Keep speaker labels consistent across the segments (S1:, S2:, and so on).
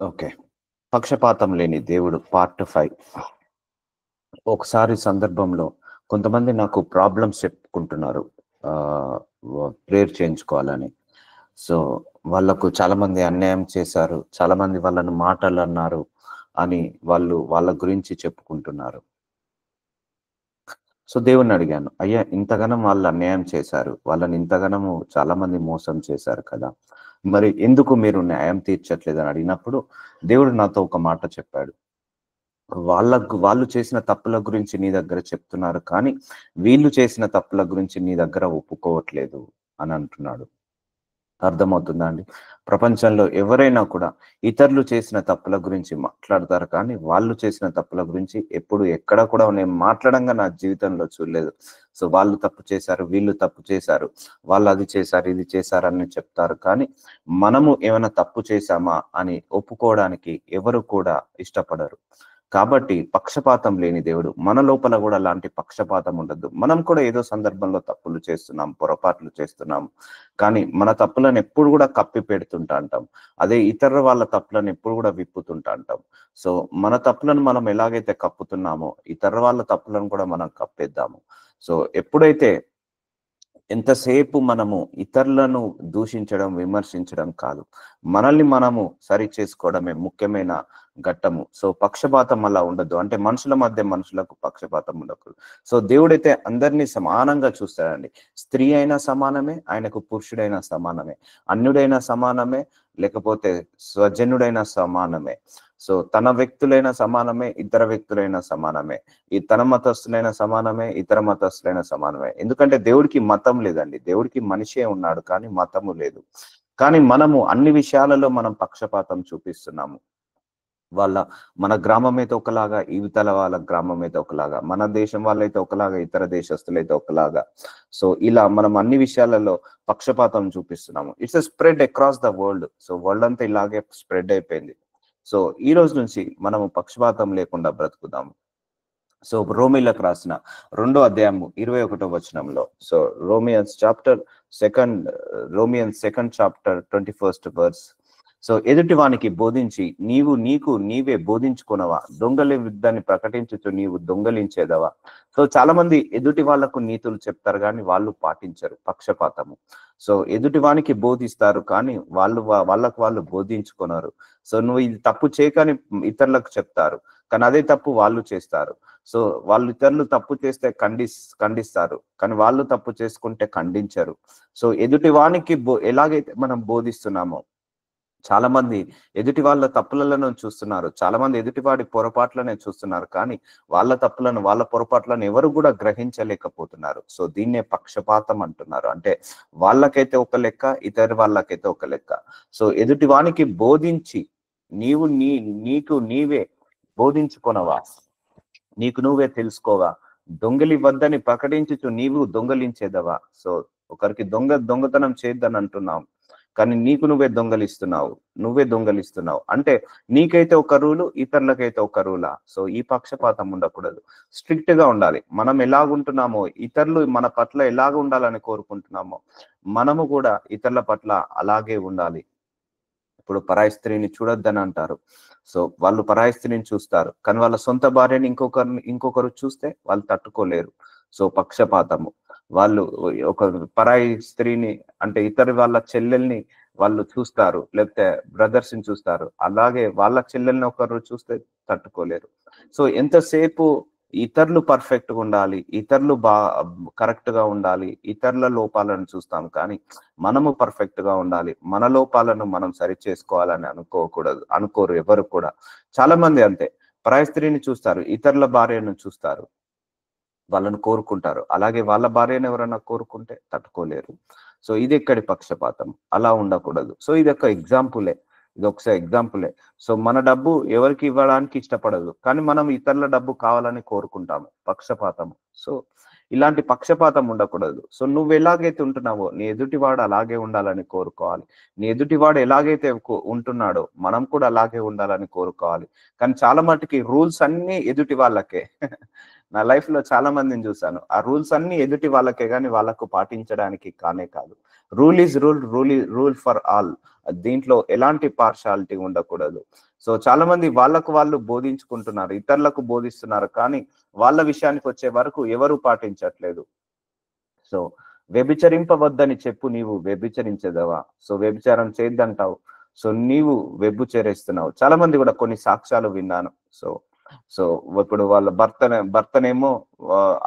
S1: Okay. పక్షపాతం లేని దేవుడు పార్ట్ 5. ఒకసారి సందర్భంలో కొంతమంది నాకు ప్రాబ్లమ్స్ చెప్పుకుంటున్నారు. ఆహ్, ప్రేయర్ చేయించుకోవాలని. సో, వాళ్ళకు చాలామంది అన్యాయం చేశారు. చాలామంది వాళ్ళని మాటలన్నారు అని వాళ్ళు వాళ్ళ గురించి చెప్పుకుంటున్నారు. సో, దేవుడినడిగాను. అయ్యా! ఇంతగనం వాళ్ళు అన్యాయం చేశారు. వాళ్ళని ఇంతగనము చాలామంది మోసం చేశారు కదా! మరి ఎందుకు మీరు న్యాయం తీర్చట్లేదని అడిగినప్పుడు దేవుడు నాతో ఒక మాట చెప్పాడు. వాళ్ళు చేసిన తప్పుల గురించి నీ దగ్గర చెప్తున్నారు కానీ, వీళ్ళు చేసిన తప్పుల గురించి నీ దగ్గర ఒప్పుకోవట్లేదు అని అంటున్నాడు. అర్థమవుతుందా అండి? ప్రపంచంలో ఎవరైనా కూడా ఇతరులు చేసిన తప్పుల గురించి మాట్లాడతారు కానీ, వాళ్ళు చేసిన తప్పుల గురించి ఎప్పుడు ఎక్కడ కూడా నేను మాట్లాడంగా నా జీవితంలో చూడలేదు. సో, వాళ్ళు తప్పు చేశారు, వీళ్ళు తప్పు చేశారు, వాళ్ళు అది చేశారు, ఇది చేశారు అని చెప్తారు. కానీ, మనము ఏమైనా తప్పు చేశామా అని ఒప్పుకోవడానికి ఎవరు కూడా ఇష్టపడరు. కాబట్టి పక్షపాతం లేని దేవుడు. మన లోపల గూడా అలాంటి పక్షపాతం ఉండద్దు. మనం కూడా ఏదో సందర్భంలో తప్పులు చేస్తున్నాం, పొరపాట్లు చేస్తున్నాం. కానీ మన తప్పులను ఎప్పుడు గూడా కప్పిపెడుతుంటా అంటాం. అదే ఇతరుల వాళ్ళ తప్పులను ఎప్పుడు గూడా విప్పుతుంటా అంటాం. సో, మన తప్పులను మనం ఎలాగైతే కప్పుతున్నామో, ఇతరుల వాళ్ళ తప్పులను కూడా మనం కప్పేద్దాము. సో, ఎప్పుడైతే ఎంతసేపు మనము ఇతరులను దూషించడం, విమర్శించడం కాదు. మనల్ని మనము సరిచేసుకోవడమే ముఖ్యమైన ఘట్టము. సో, పక్షపాతం అలా ఉండద్దు. అంటే మనుషుల మధ్య మనుషులకు పక్షపాతం ఉండకూడదు. సో, దేవుడైతే అందరిని సమానంగా చూస్తాడండి. స్త్రీ అయినా సమానమే, ఆయనకు పురుషుడైనా సమానమే. అన్యుడైనా సమానమే, లేకపోతే స్వజనుడైనా సమానమే. సో, తన వ్యక్తులైన సమానమే, ఇతర వ్యక్తులైన సమానమే. ఈ తన మతస్థులైన సమానమే, ఇతర మతస్థులైన సమానమే. ఎందుకంటే దేవుడికి మతం లేదండి. దేవుడికి మనిషే ఉన్నాడు కానీ మతము లేదు. కానీ మనము అన్ని విషయాలలో మనం పక్షపాతం చూపిస్తున్నాము. వాళ్ళ మన గ్రామం అయితే ఒకలాగా, ఇవతల వాళ్ళ గ్రామం అయితే ఒకలాగా, మన దేశం వాళ్ళైతే ఒకలాగా, ఇతర దేశస్తులైతే ఒకలాగా. సో, ఇలా మనం అన్ని విషయాలలో పక్షపాతం చూపిస్తున్నాము. It's a spread across the world. So, world అంతా ఇలాగే స్ప్రెడ్ అయిపోయింది. సో, ఈ రోజు నుంచి మనము పక్షపాతం లేకుండా బ్రతుకుదాము. సో, రోమీయులకు రాసిన 2వ అధ్యాయము 21వ వచనంలో. So, Romans chapter second Romans second chapter 21st verse. So, ఎదుటి వానికి బోధించి నీకు నీవే బోధించుకొనవా? దొంగల యుద్ధాన్ని ప్రకటించుచు నీవు దొంగలించేదవా? సో, చాలా మంది ఎదుటి వాళ్ళకు నీతులు చెప్తారు గానీ వాళ్ళు పాటించరు. పక్షపాతము. సో, ఎదుటి వానికి బోధిస్తారు కానీ వాళ్ళకు వాళ్ళు బోధించుకొనరు. సో, నువ్వు ఇది తప్పు చేయకని ఇతరులకు చెప్తారు. కానీ అదే తప్పు వాళ్ళు చేస్తారు. సో, వాళ్ళు ఇతరులు తప్పు చేస్తే ఖండిస్తారు. కానీ వాళ్ళు తప్పు చేసుకుంటే ఖండించరు. సో, ఎదుటి వానికి ఎలాగైతే మనం బోధిస్తున్నామో, చాలా మంది ఎదుటి వాళ్ళ తప్పులను చూస్తున్నారు. చాలా మంది ఎదుటివాడి పొరపాట్లనే చూస్తున్నారు. కానీ వాళ్ళ తప్పులను, వాళ్ళ పొరపాట్లను ఎవరు కూడా గ్రహించలేకపోతున్నారు. సో, దీన్నే పక్షపాతం అంటున్నారు. అంటే వాళ్ళకైతే ఒక లెక్క, ఇతరి వాళ్ళకైతే ఒక లెక్క. సో, ఎదుటి వానికి బోధించి నీవు నీకు నీవే బోధించుకొనవా? నీకు నువ్వే తెలుసుకోవా? దొంగిలివద్దని ప్రకటించుచు నీవు దొంగలించేదవా? సో, ఒకరికి దొంగతనం చేయొద్దని అంటున్నావు. కానీ నీకు నువ్వే దొంగలిస్తున్నావు. నువ్వే దొంగలిస్తున్నావు. అంటే నీకైతే ఒక రూలు, ఇతరులకైతే ఒక రూలా? సో, ఈ పక్షపాతం ఉండకూడదు. స్ట్రిక్ట్‌గా ఉండాలి. మనం ఎలాగుంటున్నామో, ఇతరులు మన పట్ల ఎలాగ ఉండాలని కోరుకుంటున్నామో, మనము కూడా ఇతరుల పట్ల అలాగే ఉండాలి. ఇప్పుడు పరాయి స్త్రీని చూడొద్దని అంటారు. సో, వాళ్ళు పరాయి స్త్రీని చూస్తారు. కానీ వాళ్ళ సొంత భార్యని ఇంకొకరు చూస్తే వాళ్ళు తట్టుకోలేరు. సో, పక్షపాతము. వాళ్ళు ఒక పరాయి స్త్రీని అంటే ఇతర వాళ్ళ చెల్లెల్ని వాళ్ళు చూస్తారు. లేకపోతే బ్రదర్స్‌ని చూస్తారు. అలాగే వాళ్ళ చెల్లెల్ని ఒకరు చూస్తే తట్టుకోలేరు. సో, ఎంతసేపు ఇతరులు పర్ఫెక్ట్‌గా ఉండాలి. ఇతరులు కరెక్ట్‌గా ఉండాలి. ఇతరుల లోపాలను చూస్తాం కానీ మనము పర్ఫెక్ట్‌గా ఉండాలి. మన లోపాలను మనం సరిచేసుకోవాలని అనుకోరు ఎవరు కూడా. చాలా మంది అంతే. పరాయి స్త్రీని చూస్తారు. ఇతరుల భార్యను చూస్తారు. వాళ్ళని కోరుకుంటారు. అలాగే వాళ్ళ భార్యను ఎవరైనా కోరుకుంటే తట్టుకోలేరు. సో, ఇదెక్కడి పక్షపాతం. అలా ఉండకూడదు. సో, ఇదొక ఎగ్జాంపులే. ఎగ్జాంపులే. సో, మన డబ్బు ఎవరికి ఇవ్వడానికి ఇష్టపడదు. కానీ మనం ఇతరుల డబ్బు కావాలని కోరుకుంటాము. పక్షపాతము. సో, ఇలాంటి పక్షపాతం ఉండకూడదు. సో, నువ్వెలాగైతే ఉంటున్నావో నీ ఎదుటివాడు అలాగే ఉండాలని కోరుకోవాలి. నీ ఎదుటివాడు ఎలాగైతే ఉంటున్నాడో మనం కూడా అలాగే ఉండాలని కోరుకోవాలి. కానీ చాలా మట్టుకి రూల్స్ అన్నీ ఎదుటి వాళ్ళకే. నా లైఫ్ లో చాలా మందిని చూసాను. ఆ రూల్స్ అన్ని ఎదుటి వాళ్ళకే గాని వాళ్ళకు పాటించడానికి కానే కాదు. Rule is rule, rule for all. దీంట్లో ఎలాంటి పార్షాలిటీ ఉండకూడదు. సో చాలా మంది వాళ్ళకు వాళ్ళు బోధించుకుంటున్నారు, ఇతరులకు బోధిస్తున్నారు, కానీ వాళ్ళ విషయానికి వచ్చే వరకు ఎవరు పాటించట్లేదు. సో వ్యభిచరింపవద్దని చెప్పు, నీవు వ్యభిచరించదవా? సో వ్యభిచారం చేయొద్దంటావు, సో నీవు వ్యభిచరిస్తున్నావు. చాలా మంది కూడా కొన్ని సాక్ష్యాలు విన్నాను. సో సో ఇప్పుడు వాళ్ళ భర్తనేమో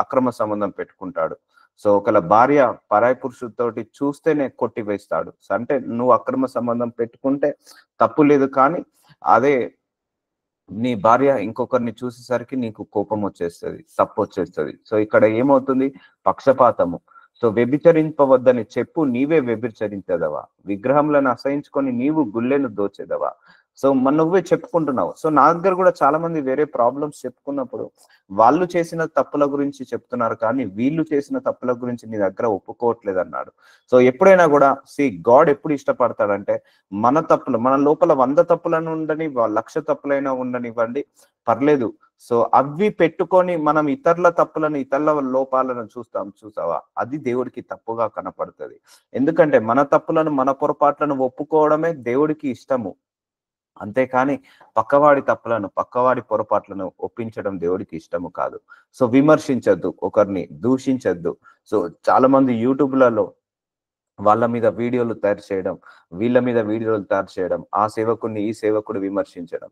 S1: అక్రమ సంబంధం పెట్టుకుంటాడు. సో ఒకళ్ళ భార్య పరాయి పురుషుడితోటి చూస్తేనే కొట్టివేస్తాడు. సో అంటే నువ్వు అక్రమ సంబంధం పెట్టుకుంటే తప్పు లేదు, కానీ అదే నీ భార్య ఇంకొకరిని చూసేసరికి నీకు కోపం వచ్చేస్తుంది, తప్పు వచ్చేస్తుంది. సో ఇక్కడ ఏమవుతుంది? పక్షపాతము. సో వ్యభిచరింపవద్దని చెప్పు, నీవే వ్యభిచరించదవా? విగ్రహములను అసహించుకొని నీవు గుళ్ళెను దోచెదవా? సో నువ్వే చెప్పుకుంటున్నావు. సో నా దగ్గర కూడా చాలా మంది వేరే ప్రాబ్లమ్స్ చెప్పుకున్నప్పుడు వాళ్ళు చేసిన తప్పుల గురించి చెప్తున్నారు, కానీ వీళ్ళు చేసిన తప్పుల గురించి నీ దగ్గర ఒప్పుకోవట్లేదు అన్నాడు. సో ఎప్పుడైనా కూడా గాడ్ ఎప్పుడు ఇష్టపడతాడంటే మన తప్పులు, మన లోపల 100 తప్పులను ఉండని, 1,00,000 తప్పులైనా ఉండనివ్వండి, పర్లేదు. సో అవి పెట్టుకొని మనం ఇతరుల తప్పులను, ఇతరుల లోపాలను చూసావా, అది దేవుడికి తప్పుగా కనపడుతుంది. ఎందుకంటే మన తప్పులను, మన పొరపాట్లను ఒప్పుకోవడమే దేవుడికి ఇష్టము. అంతేకాని పక్కవాడి తప్పులను, పక్కవాడి పొరపాట్లను ఒప్పించడం దేవుడికి ఇష్టము కాదు. సో విమర్శించద్దు, ఒకరిని దూషించద్దు. సో చాలా మంది యూట్యూబ్లలో వాళ్ళ మీద వీడియోలు తయారు చేయడం, వీళ్ళ మీద వీడియోలు తయారు చేయడం, ఆ సేవకుడిని ఈ సేవకుడు విమర్శించడం.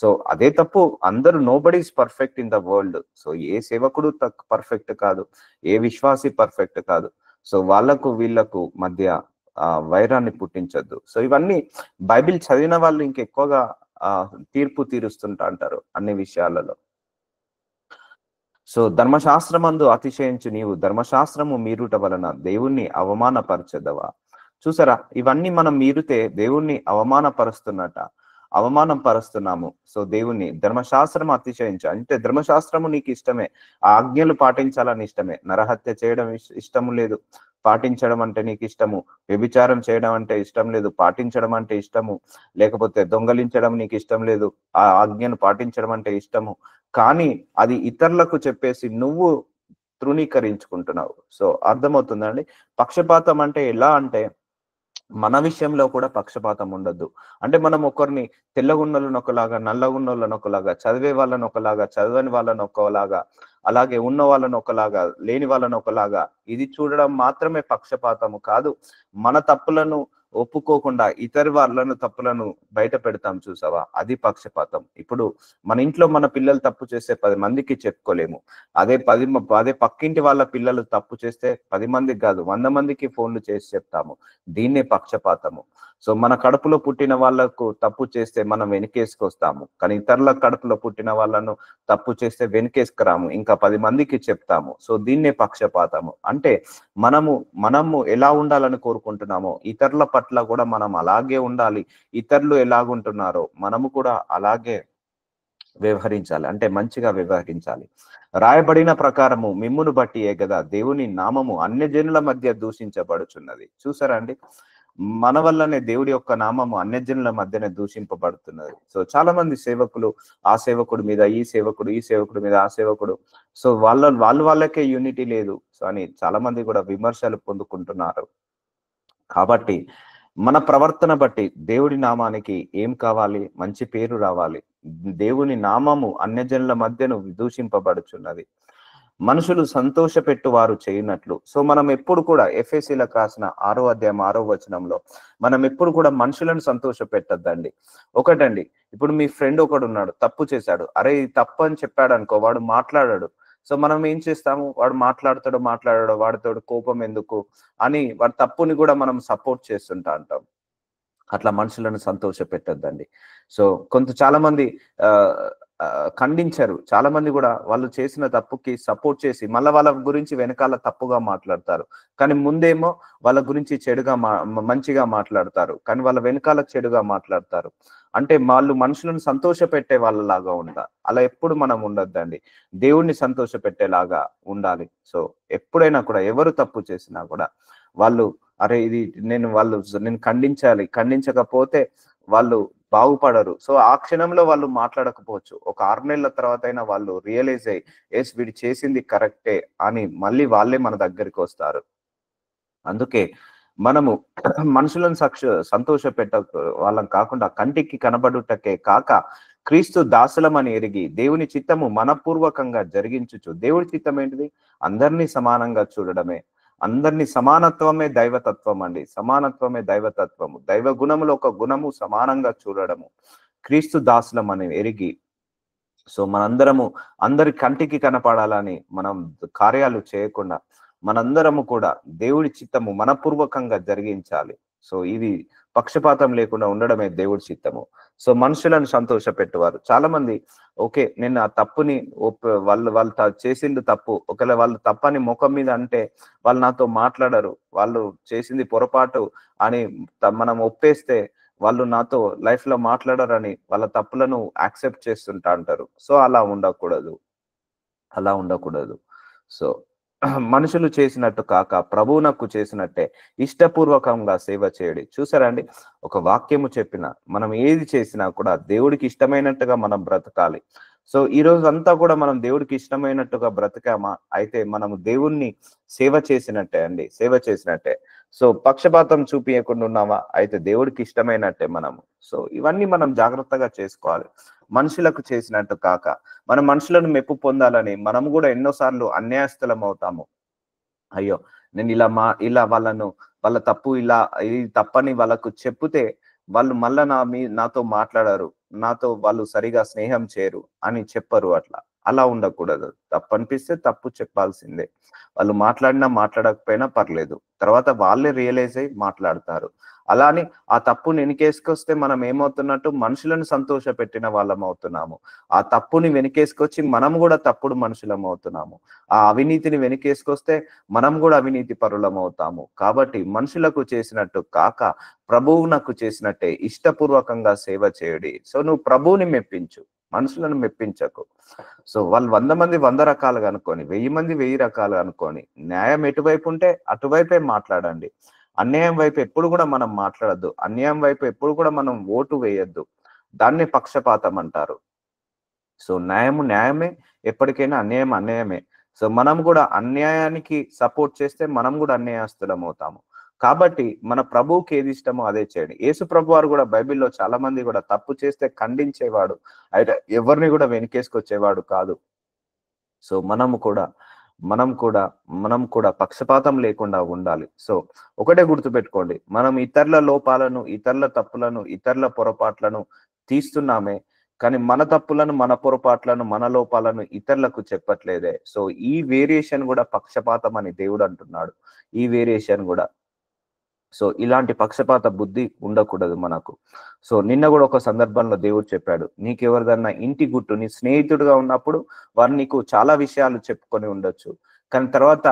S1: సో అదే తప్పు. అందరూ nobody is perfect in the world. So ఏ సేవకుడు పర్ఫెక్ట్ కాదు, ఏ విశ్వాసి పర్ఫెక్ట్ కాదు. సో వాళ్ళకు వీళ్ళకు మధ్య వైరాన్ని పుట్టించొద్దు. సో ఇవన్నీ బైబిల్ చదివిన వాళ్ళు ఇంకెక్కువగా తీర్పు తీరుస్తుంటా అంటారు అన్ని విషయాలలో. సో ధర్మశాస్త్రమందు అతిశయించు నీవు, ధర్మశాస్త్రము మీరుట వలన దేవుణ్ణి అవమానపరచదవా? చూసారా, ఇవన్నీ మనం మీరితే దేవుణ్ణి అవమానం పరుస్తున్నాము. సో దేవుణ్ణి ధర్మశాస్త్రం అతిశయించు అంటే ధర్మశాస్త్రము నీకు ఇష్టమే, ఆ ఆజ్ఞలు పాటించాలని ఇష్టమే. నరహత్య చేయడం ఇష్టము లేదు, పాటించడం అంటే నీకు ఇష్టము. వ్యభిచారం చేయడం అంటే ఇష్టం లేదు, పాటించడం అంటే ఇష్టము. లేకపోతే దొంగలించడం నీకు ఇష్టం లేదు, ఆ ఆజ్ఞను పాటించడం అంటే ఇష్టము. కానీ అది ఇతరులకు చెప్పేసి నువ్వు తృణీకరించుకుంటున్నావు. సో అర్థమవుతుందండి. పక్షపాతం అంటే ఎలా అంటే మన విషయంలో కూడా పక్షపాతం ఉండద్దు. అంటే మనం ఒకరిని తెల్లగున్నోళ్ళని ఒకలాగా, నల్లగున్నోళ్ళని ఒకలాగా, చదివే వాళ్ళని ఒకలాగా, చదవని వాళ్ళని ఒకలాగా, అలాగే ఉన్న వాళ్ళని ఒకలాగా, లేని వాళ్ళని ఒకలాగా, ఇది చూడడం మాత్రమే పక్షపాతము కాదు. మన తప్పులను ఒప్పుకోకుండా ఇతర వాళ్ళను తప్పులను బయట పెడతాం చూసావా, అది పక్షపాతం. ఇప్పుడు మన ఇంట్లో మన పిల్లలు తప్పు చేస్తే 10 మందికి చెప్పుకోలేము. అదే పక్కింటి వాళ్ళ పిల్లలు తప్పు చేస్తే 10 మందికి కాదు, 100 మందికి ఫోన్లు చేసి చెప్తాము. దీన్నే పక్షపాతము. సో మన కడుపులో పుట్టిన వాళ్ళకు తప్పు చేస్తే మనం వెనుకేసుకొస్తాము, కానీ ఇతరుల కడుపులో పుట్టిన వాళ్ళను తప్పు చేస్తే వెనుకేసుకురాము, ఇంకా 10 మందికి చెప్తాము. సో దీన్నే పక్షపాతము. అంటే మనము ఎలా ఉండాలని కోరుకుంటున్నామో ఇతరుల పట్ల కూడా మనం అలాగే ఉండాలి. ఇతరులు ఎలాగుంటున్నారో మనము కూడా అలాగే వ్యవహరించాలి, అంటే మంచిగా వ్యవహరించాలి. రాయబడిన ప్రకారము మిమ్మును బట్టియే కదా దేవుని నామము అన్యజనుల మధ్య దూషించబడుచున్నది. చూసారా అండి, మన వల్లనే దేవుడి యొక్క నామము అన్యజనుల మధ్యనే దూషింపబడుతున్నది. సో చాలా మంది సేవకులు ఆ సేవకుడి మీద ఈ సేవకుడి మీద ఆ సేవకుడు, సో వాళ్ళకే యూనిటీ లేదు. సో అని చాలా మంది కూడా విమర్శలు పొందుకుంటున్నారు. కాబట్టి మన ప్రవర్తన బట్టి దేవుడి నామానికి ఏం కావాలి? మంచి పేరు రావాలి. దేవుని నామము అన్యజనుల మధ్యను దూషింపబడుచున్నది, మనుషులు సంతోషపెట్టు వారు చేయనట్లు. సో మనం ఎప్పుడు కూడా ఎఫెసీలకు రాసిన 6వ అధ్యాయం 6వ వచనంలో మనం ఎప్పుడు కూడా మనుషులను సంతోష పెట్టద్దండి. ఒకటండి, ఇప్పుడు మీ ఫ్రెండ్ ఒకడు ఉన్నాడు, తప్పు చేశాడు, అరే ఇది తప్పు అని చెప్పాడు అనుకో, వాడు మాట్లాడాడు. సో మనం ఏం చేస్తాము, వాడు మాట్లాడాడో వాడితోడు కోపం ఎందుకు అని వాడి తప్పుని కూడా మనం సపోర్ట్ చేస్తుంటా అంటాం. అట్లా మనుషులను సంతోష పెట్టద్దండి. సో చాలా మంది ఖండించారు. చాలా మంది కూడా వాళ్ళు చేసిన తప్పుకి సపోర్ట్ చేసి మళ్ళీ వాళ్ళ గురించి వెనకాల తప్పుగా మాట్లాడతారు, కానీ ముందేమో వాళ్ళ గురించి చెడుగా మంచిగా మాట్లాడతారు, కానీ వాళ్ళ వెనకాల చెడుగా మాట్లాడతారు. అంటే వాళ్ళు మనుషులను సంతోష పెట్టే వాళ్ళలాగా ఉండాలి. అలా ఎప్పుడు మనం ఉండొద్దండి, దేవుణ్ణి సంతోష పెట్టేలాగా ఉండాలి. సో ఎప్పుడైనా కూడా ఎవరు తప్పు చేసినా కూడా వాళ్ళు అరే ఇది నేను ఖండించాలి, ఖండించకపోతే వాళ్ళు బాగుపడరు. సో ఆ క్షణంలో వాళ్ళు మాట్లాడకపోవచ్చు. ఒక 6 నెలల తర్వాత అయినా వాళ్ళు రియలైజ్ అయ్యి యెస్ వీడు చేసింది కరెక్టే అని మళ్ళీ వాళ్ళే మన దగ్గరికొస్తారు. అందుకే మనము మనుషులను సంతోషపెట్ట వాళ్ళం కాకుండా కంటికి కనబడుటకే కాక క్రీస్తు దాసులమని ఎరిగి దేవుని చిత్తము మనపూర్వకంగా జరిగించుచు. దేవుడి చిత్తం ఏంటిది? అందరినీ సమానంగా చూడడమే. అందరినీ సమానత్వమే దైవతత్వం అండి. సమానత్వమే దైవతత్వము. దైవ గుణములో ఒక గుణము సమానంగా చూడడము. క్రీస్తు దాసులమని ఎరిగి సో మనందరము అందరి కంటికి కనపడాలని మనం కార్యాలు చేయకుండా మనందరము కూడా దేవుడి చిత్తము మనపూర్వకంగా జరిగించాలి. సో ఇది పక్షపాతం లేకుండా ఉండడమే దేవుడి చిత్తము. సో మనుషులను సంతోషపెట్టువారు. చాలా మంది ఓకే. నేను ఆ తప్పుని వాళ్ళు వాళ్ళు చేసింది తప్పు. ఒకవేళ వాళ్ళు తప్పని ముఖం మీద అంటే వాళ్ళు నాతో మాట్లాడరు. వాళ్ళు చేసింది పొరపాటు అని మనం ఒప్పేస్తే వాళ్ళు నాతో లైఫ్‌లో మాట్లాడరని వాళ్ళ తప్పులను యాక్సెప్ట్ చేస్తుంటా అంటారు. సో అలా ఉండకూడదు. అలా ఉండకూడదు. సో మనుషులు చేసినట్టు కాక ప్రభువునకు చేసినట్టే ఇష్టపూర్వకంగా సేవ చేయడి. చూసారా అండి? ఒక వాక్యము చెప్పిన మనం ఏది చేసినా కూడా దేవుడికి ఇష్టమైనట్టుగా మనం బ్రతకాలి. సో ఈ రోజంతా కూడా మనం దేవుడికి ఇష్టమైనట్టుగా బ్రతికామా? అయితే మనము దేవుణ్ణి సేవ చేసినట్టే అండి. సేవ చేసినట్టే. సో పక్షపాతం చూపియకుండా ఉన్నామా? అయితే దేవుడికి ఇష్టమైనట్టే మనము. సో ఇవన్నీ మనం జాగ్రత్తగా చేసుకోవాలి. మనుషులకు చేసినట్టు కాక మనం మనుషులను మెప్పు పొందాలని మనం కూడా ఎన్నో సార్లు అన్యాయస్థులం అవుతాము. అయ్యో! నేను ఇలా వాళ్ళ తప్పు ఇది తప్పని వాళ్ళకు చెప్పుతే వాళ్ళు మళ్ళా నాతో మాట్లాడరు. నాతో వాళ్ళు సరిగా స్నేహం చేయరు అని చెప్పరు అట్లా. అలా ఉండకూడదు. తప్పనిపిస్తే తప్పు చెప్పాల్సిందే. వాళ్ళు మాట్లాడినా మాట్లాడకపోయినా పర్లేదు. తర్వాత వాళ్ళే రియలైజ్ అయ్యి మాట్లాడతారు. అలా అని ఆ తప్పుని వెనకేసుకొస్తే మనం ఏమవుతున్నట్టు మనుషులను సంతోషపెట్టిన వాళ్ళం అవుతున్నాము. ఆ తప్పుని వెనకేసుకొచ్చి మనం కూడా తప్పుడు మనుషులం అవుతున్నాము. ఆ అవినీతిని వెనకేసుకొస్తే మనం కూడా అవినీతి పరులం అవుతాము. కాబట్టి మనుషులకు చేసినట్టు కాక ప్రభువునకు చేసినట్టే ఇష్టపూర్వకంగా సేవ చేయడి. సో నువ్వు ప్రభువుని మెప్పించు. మనుషులను మెప్పించకు. సో వాళ్ళు 100 మంది 100 రకాలుగా అనుకోని, 1000 మంది 1000 రకాలుగా అనుకోని, న్యాయం ఎటువైపు ఉంటే అటువైపే మాట్లాడండి. అన్యాయం వైపు ఎప్పుడు కూడా మనం మాట్లాడొద్దు. అన్యాయం వైపు ఎప్పుడు కూడా మనం ఓటు వేయొద్దు. దాన్నే పక్షపాతం అంటారు. సో న్యాయము న్యాయమే, ఎప్పటికైనా అన్యాయం అన్యాయమే. సో మనం కూడా అన్యాయానికి సపోర్ట్ చేస్తే మనం కూడా అన్యాయస్తులం అవుతాము. కాబట్టి మన ప్రభువుకి ఏది ఇష్టమో అదే చేయండి. యేసు ప్రభువారు కూడా బైబిల్‌లో చాలా మంది కూడా తప్పు చేస్తే ఖండించేవాడు. అయితే ఎవరిని కూడా వెనకేసుకొచ్చేవాడు కాదు. సో మనం కూడా మనం కూడా పక్షపాతం లేకుండా ఉండాలి. సో ఒకటే గుర్తుపెట్టుకోండి. మనం ఇతరుల లోపాలను, ఇతరుల తప్పులను, ఇతరుల పొరపాట్లను తీస్తున్నామే. కానీ మన తప్పులను, మన పొరపాట్లను, మన లోపాలను ఇతరులకు చెప్పట్లేదే. సో ఈ వేరియేషన్ కూడా పక్షపాతం అని దేవుడు అంటున్నాడు. ఈ వేరియేషన్ కూడా. సో ఇలాంటి పక్షపాత బుద్ధి ఉండకూడదు మనకు. సో నిన్న కూడా ఒక సందర్భంలో దేవుడు చెప్పాడు. నీకెవరిదన్నా ఇంటి గుట్టు నీ స్నేహితుడుగా ఉన్నప్పుడు వారు నీకు చాలా విషయాలు చెప్పుకొని ఉండొచ్చు. కానీ తర్వాత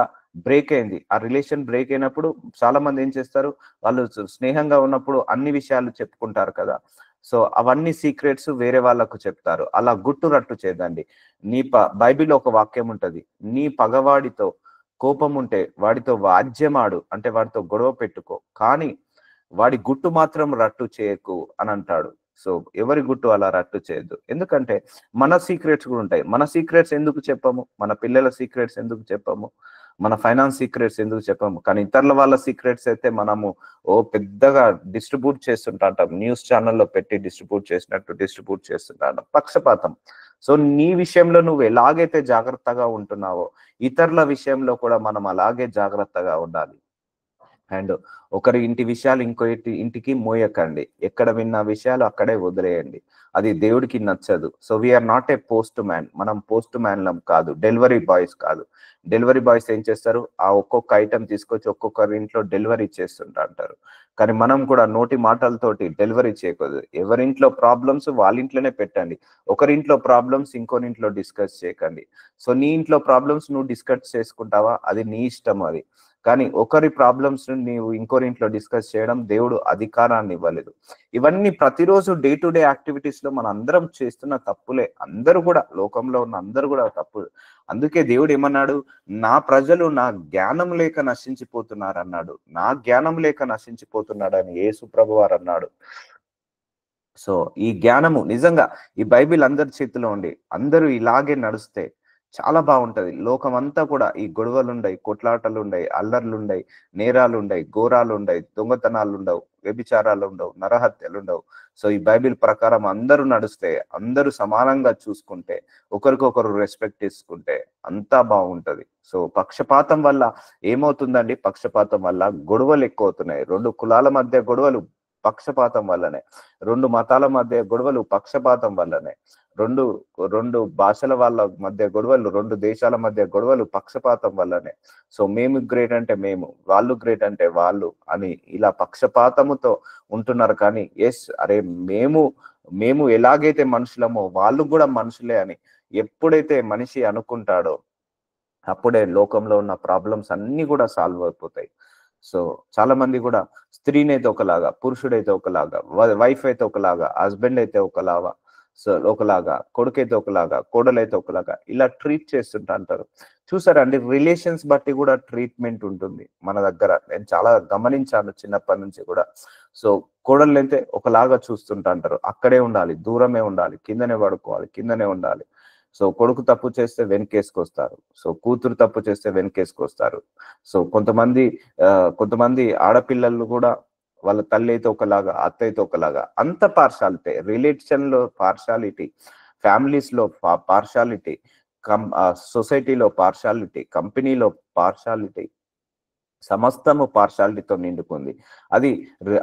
S1: బ్రేక్ అయింది. ఆ రిలేషన్ బ్రేక్ అయినప్పుడు చాలా మంది ఏం చేస్తారు? వాళ్ళు స్నేహంగా ఉన్నప్పుడు అన్ని విషయాలు చెప్పుకుంటారు కదా! సో అవన్నీ సీక్రెట్స్ వేరే వాళ్ళకు చెప్తారు. అలా గుట్టు రట్టు చేయదండి. బైబిల్‌లో ఒక వాక్యం ఉంటది. నీ పగవాడితో కోపం ఉంటే వాడితో వాద్యమాడు అంటే వాడితో గొడవ పెట్టుకో. కానీ వాడి గుట్టు మాత్రం రట్టు చేయకు అని అంటాడు. సో ఎవరి గుట్టు అలా రట్టు చేయొద్దు. ఎందుకంటే మన సీక్రెట్స్ కూడా ఉంటాయి. మన సీక్రెట్స్ ఎందుకు చెప్పము? మన పిల్లల సీక్రెట్స్ ఎందుకు చెప్పము? మన ఫైనాన్స్ సీక్రెట్స్ ఎందుకు చెప్పము? కానీ ఇతరుల వాళ్ళ సీక్రెట్స్ అయితే మనము పెద్దగా డిస్ట్రిబ్యూట్ చేస్తుంటాం. న్యూస్ ఛానెల్‌లో పెట్టి డిస్ట్రిబ్యూట్ చేసినట్టు డిస్ట్రిబ్యూట్ చేస్తుంటాం. పక్షపాతం. సో నీ విషయంలో నువ్వు ఎలాగైతే జాగ్రత్తగా ఉంటున్నావో ఇతరుల విషయంలో కూడా మనం అలాగే జాగ్రత్తగా ఉండాలి. అండ్ ఒకరి ఇంటి విషయాలు ఇంకో ఇంటికి మోయకండి. ఎక్కడ విన్న విషయాలు అక్కడే వదిలేయండి. అది దేవుడికి నచ్చదు. So we are not a postman. మనం పోస్ట్ మ్యాన్‌లం కాదు. డెలివరీ బాయ్స్ కాదు. డెలివరీ బాయ్స్ ఏం చేస్తారు? ఆ ఒక్కొక్క ఐటెమ్ తీసుకొచ్చి ఒక్కొక్కరి ఇంట్లో డెలివరీ చేస్తుంటా అంటారు. కానీ మనం కూడా నోటి మాటలతోటి డెలివరీ చేయకూడదు. ఎవరింట్లో ప్రాబ్లమ్స్ వాళ్ళ ఇంట్లోనే పెట్టండి. ఒకరింట్లో ప్రాబ్లమ్స్ ఇంకోరింట్లో డిస్కస్ చేయకండి. సో నీ ఇంట్లో ప్రాబ్లమ్స్ నువ్వు డిస్కస్ చేసుకుంటావా? అది నీ ఇష్టం అది. కానీ ఒకరి ప్రాబ్లమ్స్ నీవు ఇంకోరింట్లో డిస్కస్ చేయడం దేవుడు అధికారాన్ని ఇవ్వలేదు. ఇవన్నీ ప్రతిరోజు డే టు డే యాక్టివిటీస్ లో మన అందరం చేస్తున్న తప్పులే. అందరూ కూడా లోకంలో ఉన్న అందరూ కూడా తప్పు. అందుకే దేవుడు ఏమన్నాడు? నా ప్రజలు నా జ్ఞానం లేక నశించిపోతున్నారు అన్నాడు. నా జ్ఞానం లేక నశించిపోతున్నాడు అని యేసు ప్రభువారు అన్నాడు. సో ఈ జ్ఞానము నిజంగా ఈ బైబిల్ అందరి చేతిలో ఉండి అందరూ ఇలాగే నడుస్తే చాలా బాగుంటది. లోకమంతా కూడా ఈ గొడవలుండయి, కొట్లాటలుండయి, అల్లర్లుండయి, నేరాలుండయి, ఘోరాలుండయి, దొంగతనాలుండవు, వ్యభిచారాలుండవు, నరహత్యలుండవు. సో ఈ బైబిల్ ప్రకారం అందరూ నడుస్తే, అందరూ సమానంగా చూసుకుంటే, ఒకరికొకరు రెస్పెక్ట్ ఇచ్చుకుంటే అంతా బాగుంటది. సో పక్షపాతం వల్ల ఏమవుతుందండి? పక్షపాతం వల్ల గొడవలు ఎక్కువవుతున్నాయి. 2 కులాల మధ్య గొడవలు పక్షపాతం వల్లనే. 2 మతాల మధ్య గొడవలు పక్షపాతం వల్లనే. 2 2 భాషల వాళ్ళ మధ్య గొడవలు, 2 దేశాల మధ్య గొడవలు పక్షపాతం వల్లనే. సో మేము గ్రేట్ అంటే మేము, వాళ్ళు గ్రేట్ అంటే వాళ్ళు అని ఇలా పక్షపాతముతో ఉంటున్నారు. కానీ అరే మేము మేము ఎలాగైతే మనుషులమో వాళ్ళు కూడా మనుషులే అని ఎప్పుడైతే మనిషి అనుకుంటాడో అప్పుడే లోకంలో ఉన్న ప్రాబ్లమ్స్ అన్ని కూడా సాల్వ్ అయిపోతాయి. సో చాలా మంది కూడా స్త్రీనైతే ఒకలాగా, పురుషుడైతే ఒకలాగా, వైఫ్ అయితే ఒకలాగా, హస్బెండ్ అయితే ఒకలాగా, సో ఒకలాగా, కొడుకైతే ఒకలాగా, కోడలైతే ఒకలాగా ఇలా ట్రీట్ చేస్తుంటా అంటారు. చూసారా అండి? రిలేషన్స్ బట్టి కూడా ట్రీట్మెంట్ ఉంటుంది మన దగ్గర. నేను చాలా గమనించాను చిన్నప్పటి నుంచి కూడా. సో కోడళ్ళైతే ఒకలాగా చూస్తుంటా అంటారు. అక్కడే ఉండాలి, దూరమే ఉండాలి, కిందనే పడుకోవాలి, కిందనే ఉండాలి. సో కొడుకు తప్పు చేస్తే వెనకేసుకొస్తారు. సో కూతురు తప్పు చేస్తే వెనకేసుకొస్తారు. సో కొంతమంది ఆడపిల్లలు కూడా వాళ్ళ తల్లి అయితే ఒకలాగా, అత్త అయితే ఒకలాగా. అంత పార్షాలిటీ, రిలేషన్ లో పార్షాలిటీ, ఫ్యామిలీస్ లో పార్షాలిటీ, సొసైటీలో పార్షాలిటీ, కంపెనీలో పార్షాలిటీ, సమస్తము పార్షాలిటీతో నిండుకుంది. అది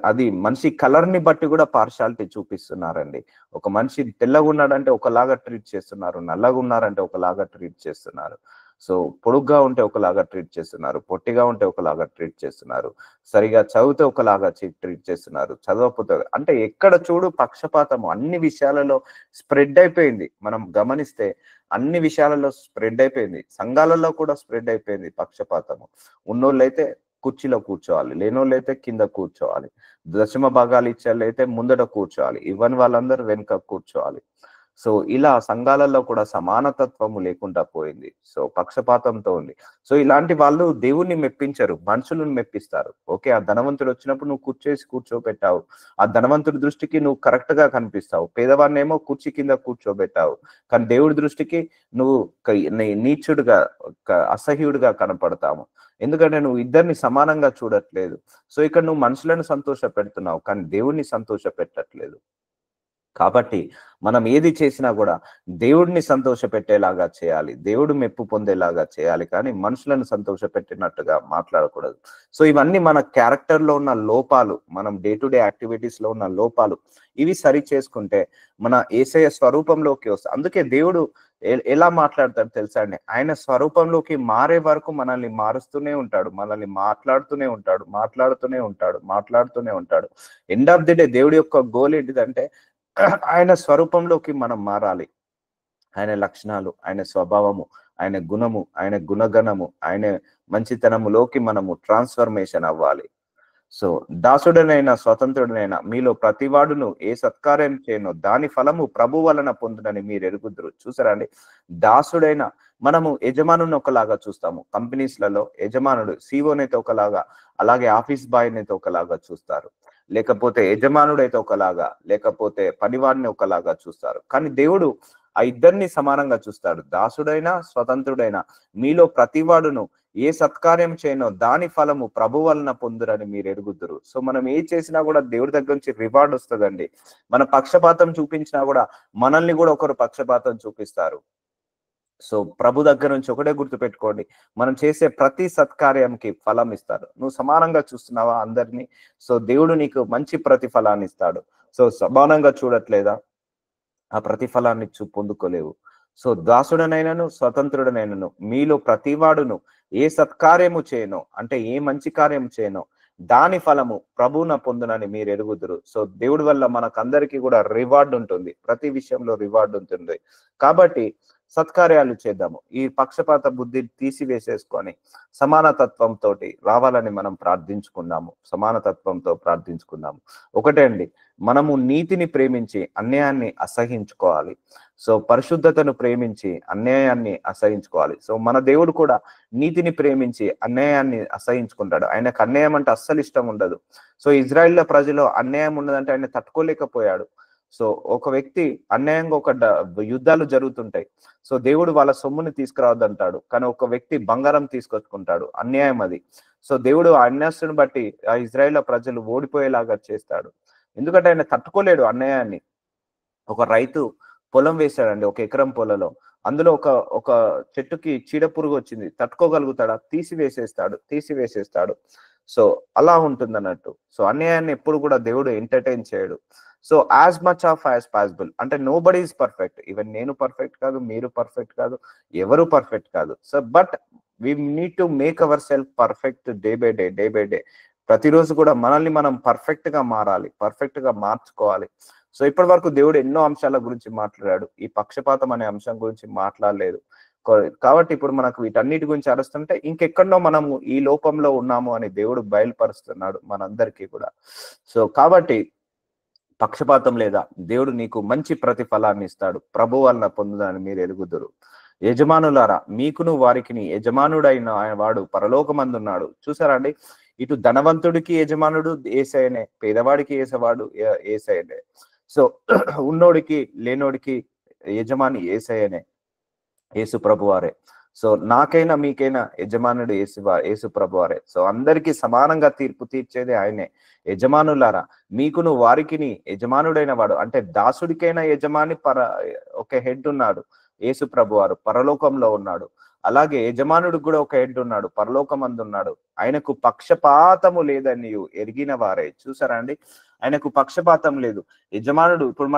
S1: అది మనిషి కలర్ ని బట్టి కూడా పార్షాలిటీ చూపిస్తున్నారండి. ఒక మనిషి తెల్లగా ఉన్నాడంటే ఒకలాగా ట్రీట్ చేస్తున్నారు, నల్లగా ఉన్నారంటే ఒకలాగా ట్రీట్ చేస్తున్నారు. సో పొడుగ్గా ఉంటే ఒకలాగా ట్రీట్ చేస్తున్నారు, పొట్టిగా ఉంటే ఒకలాగా ట్రీట్ చేస్తున్నారు, సరిగా చదివితే ఒకలాగా ట్రీట్ చేస్తున్నారు, చదవకపోతే అంటే ఎక్కడ చూడు పక్షపాతము అన్ని విషయాలలో స్ప్రెడ్ అయిపోయింది. మనం గమనిస్తే అన్ని విషయాలలో స్ప్రెడ్ అయిపోయింది. సంఘాలలో కూడా స్ప్రెడ్ అయిపోయింది పక్షపాతము. ఉన్నోళ్ళైతే కుర్చీలో కూర్చోవాలి, లేనోళ్ళైతే కింద కూర్చోవాలి, దశమ భాగాలు ఇచ్చేళ్ళైతే ముందట కూర్చోవాలి, ఇవ్వని వాళ్ళందరూ వెనుక కూర్చోవాలి. సో ఇలా సంఘాలలో కూడా సమానతత్వము లేకుండా పోయింది. సో పక్షపాతంతో ఉంది. సో ఇలాంటి వాళ్ళు దేవుణ్ణి మెప్పించరు, మనుషులను మెప్పిస్తారు. ఓకే, ఆ ధనవంతుడు వచ్చినప్పుడు నువ్వు కూర్చోబెట్టావు, ఆ ధనవంతుడి దృష్టికి నువ్వు కరెక్ట్ గా కనిపిస్తావు. పేదవాడినేమో కుర్చీ కింద కూర్చోబెట్టావు, కానీ దేవుడి దృష్టికి నువ్వు నీచుడుగా, అసహ్యుడిగా కనపడతావు. ఎందుకంటే నువ్వు ఇద్దరిని సమానంగా చూడట్లేదు. సో ఇక్కడ నువ్వు మనుషులను సంతోష పెడుతున్నావు, కానీ దేవుణ్ణి సంతోష పెట్టట్లేదు. కాబట్టి మనం ఏది చేసినా కూడా దేవుడిని సంతోష పెట్టేలాగా చేయాలి, దేవుడు మెప్పు పొందేలాగా చేయాలి, కానీ మనుషులను సంతోష పెట్టినట్టుగా మాట్లాడకూడదు. సో ఇవన్నీ మన క్యారెక్టర్ లో ఉన్న లోపాలు, మనం డే టు డే యాక్టివిటీస్ లో ఉన్న లోపాలు. ఇవి సరి చేసుకుంటే మన యేసయ్య స్వరూపంలోకి వస్తాం. అందుకే దేవుడు ఎలా మాట్లాడతాడు తెలుసా అండి? ఆయన స్వరూపంలోకి మారే వరకు మనల్ని మారుస్తూనే ఉంటాడు, మనల్ని మాట్లాడుతూనే ఉంటాడు. ఎండ్ ఆఫ్ ది డే దేవుడి యొక్క గోల్ ఏంటిదంటే ఆయన స్వరూపంలోకి మనం మారాలి. ఆయన లక్షణాలు, ఆయన స్వభావము, ఆయన గుణము, ఆయన గుణగణము, ఆయన మంచితనములోకి మనము ట్రాన్స్ఫర్మేషన్ అవ్వాలి. సో దాసుడనైనా స్వతంత్రుడనైనా మీలో ప్రతివాడును ఏ సత్కార్యం చేయనో దాని ఫలము ప్రభు వలన పొందునని మీరు ఎరుగుదురు. చూసారా అండి? దాసుడైన మనము యజమానుని ఒకలాగా చూస్తాము. కంపెనీస్లలో యజమానుడు సిఓనైతే ఒకలాగా, అలాగే ఆఫీస్ బాయ్ అయితే ఒకలాగా చూస్తారు. లేకపోతే యజమానుడైతే ఒకలాగా, లేకపోతే పనివాడిని ఒకలాగా చూస్తారు. కానీ దేవుడు ఆ ఇద్దరిని సమానంగా చూస్తాడు. దాసుడైనా స్వతంత్రుడైనా మీలో ప్రతివాడును ఏ సత్కార్యం చేయనో దాని ఫలము ప్రభు వలన పొందురని మీరు ఎరుగుదురు. సో మనం ఏ చేసినా కూడా దేవుడి దగ్గర నుంచి రివార్డ్ వస్తుందండి. మన పక్షపాతం చూపించినా కూడా మనల్ని కూడా ఒకరు పక్షపాతం చూపిస్తారు. సో ప్రభు దగ్గర నుంచి ఒకటే గుర్తు పెట్టుకోండి, మనం చేసే ప్రతి సత్కార్యంకి ఫలం ఇస్తాడు. నువ్వు సమానంగా చూస్తున్నావా అందరినీ? సో దేవుడు నీకు మంచి ప్రతిఫలాన్ని ఇస్తాడు. సో సమానంగా చూడట్లేదా? ఆ ప్రతిఫలాన్ని పొందుకోలేవు. సో దాసుడనైనను స్వతంత్రుడనైనను మీలో ప్రతివాడును ఏ సత్కార్యము చేయనో, అంటే ఏ మంచి కార్యం చేయనో దాని ఫలము ప్రభువున పొందునని మీరు ఎరుగుదురు. సో దేవుడి వల్ల మనకందరికీ కూడా రివార్డ్ ఉంటుంది, ప్రతి విషయంలో రివార్డ్ ఉంటుంది. కాబట్టి సత్కార్యాలు చేద్దాము. ఈ పక్షపాత బుద్ధి తీసివేసేసుకొని సమానతత్వంతో రావాలని మనం సమానతత్వంతో ప్రార్థించుకుందాము. ఒకటే అండి, మనము నీతిని ప్రేమించి అన్యాయాన్ని అసహించుకోవాలి. సో పరిశుద్ధతను ప్రేమించి అన్యాయాన్ని అసహించుకోవాలి. సో మన దేవుడు కూడా నీతిని ప్రేమించి అన్యాయాన్ని అసహించుకుంటాడు. ఆయనకు అన్యాయం అంటే అస్సలు ఇష్టం ఉండదు. సో ఇజ్రాయిల్ ప్రజలు అన్యాయం ఉన్నదంటే ఆయన తట్టుకోలేకపోయాడు. సో ఒక వ్యక్తి అన్యాయంగా యుద్ధాలు జరుగుతుంటాయి. సో దేవుడు వాళ్ళ సొమ్ముని తీసుకురావద్దంటాడు. కానీ ఒక వ్యక్తి బంగారం తీసుకొచ్చుకుంటాడు. అన్యాయం అది. సో దేవుడు ఆ అన్యాయస్తుని బట్టి ఆ ఇజ్రాయేల్ ప్రజలు ఓడిపోయేలాగా చేస్తాడు. ఎందుకంటే ఆయన తట్టుకోలేడు అన్యాయాన్ని. ఒక రైతు పొలం వేశాడండి, ఒక ఎకరం పొలంలో. అందులో ఒక ఒక చెట్టుకి చీడ పురుగు వచ్చింది. తట్టుకోగలుగుతాడా? తీసివేసేస్తాడు. సో అలా ఉంటుందన్నట్టు. సో అన్యాయాన్ని ఎప్పుడు కూడా దేవుడు ఎంటర్టైన్ చేయడు. So as much of as possible అంటే నోబడీ ఈజ్ పర్ఫెక్ట్. ఈవెన్ నేను పర్ఫెక్ట్ కాదు, మీరు పర్ఫెక్ట్ కాదు, ఎవరు పర్ఫెక్ట్ కాదు. So but we need to make our self perfect day by day. ప్రతిరోజు కూడా మనల్ని మనం పర్ఫెక్ట్ గా మారాలి, పర్ఫెక్ట్ గా మార్చుకోవాలి. సో ఇప్పటి వరకు దేవుడు ఎన్నో అంశాల గురించి మాట్లాడాడు. ఈ పక్షపాతం అనే అంశం గురించి మాట్లాడలేదు. కాబట్టి ఇప్పుడు మనకు వీటన్నిటి గురించి అరుస్తుంటే ఇంకెక్కడో మనము ఈ లోపంలో ఉన్నాము అని దేవుడు బయలుపరుస్తున్నాడు మనందరికీ కూడా. సో కాబట్టి పక్షపాతం లేదా, దేవుడు నీకు మంచి ప్రతిఫలాన్ని ఇస్తాడు. ప్రభు వలన పొందుదని మీరు ఎరుగుదురు. యజమానులారా మీకును వారికిని యజమానుడైన వాడు పరలోకమందున్నాడు. చూసారా అండి, ఇటు ధనవంతుడికి యజమానుడు యేసయ్యనే, పేదవాడికి యేసయ్యనే. సో ఉన్నోడికి లేనోడికి యజమాని యేసయ్యనే, యేసు ప్రభువారే. సో నాకైనా మీకైనా యజమానుడు యేసు ప్రభువారే. సో అందరికీ సమానంగా తీర్పు తీర్చేది ఆయనే. యజమానులారా మీకును వారికిని యజమానుడైన వాడు అంటే దాసుడికైనా యజమాని ఒక హెడ్ ఉన్నాడు, యేసు ప్రభువారు పరలోకంలో ఉన్నాడు. అలాగే యజమానుడికి కూడా ఒక హెడ్ ఉన్నాడు, పరలోకమందు ఉన్నాడు. ఆయనకు పక్షపాతము లేదని ఎరిగిన వారే. చూసారా అండి, ఆయనకు పక్షపాతం లేదు. యజమానుడు ఇప్పుడు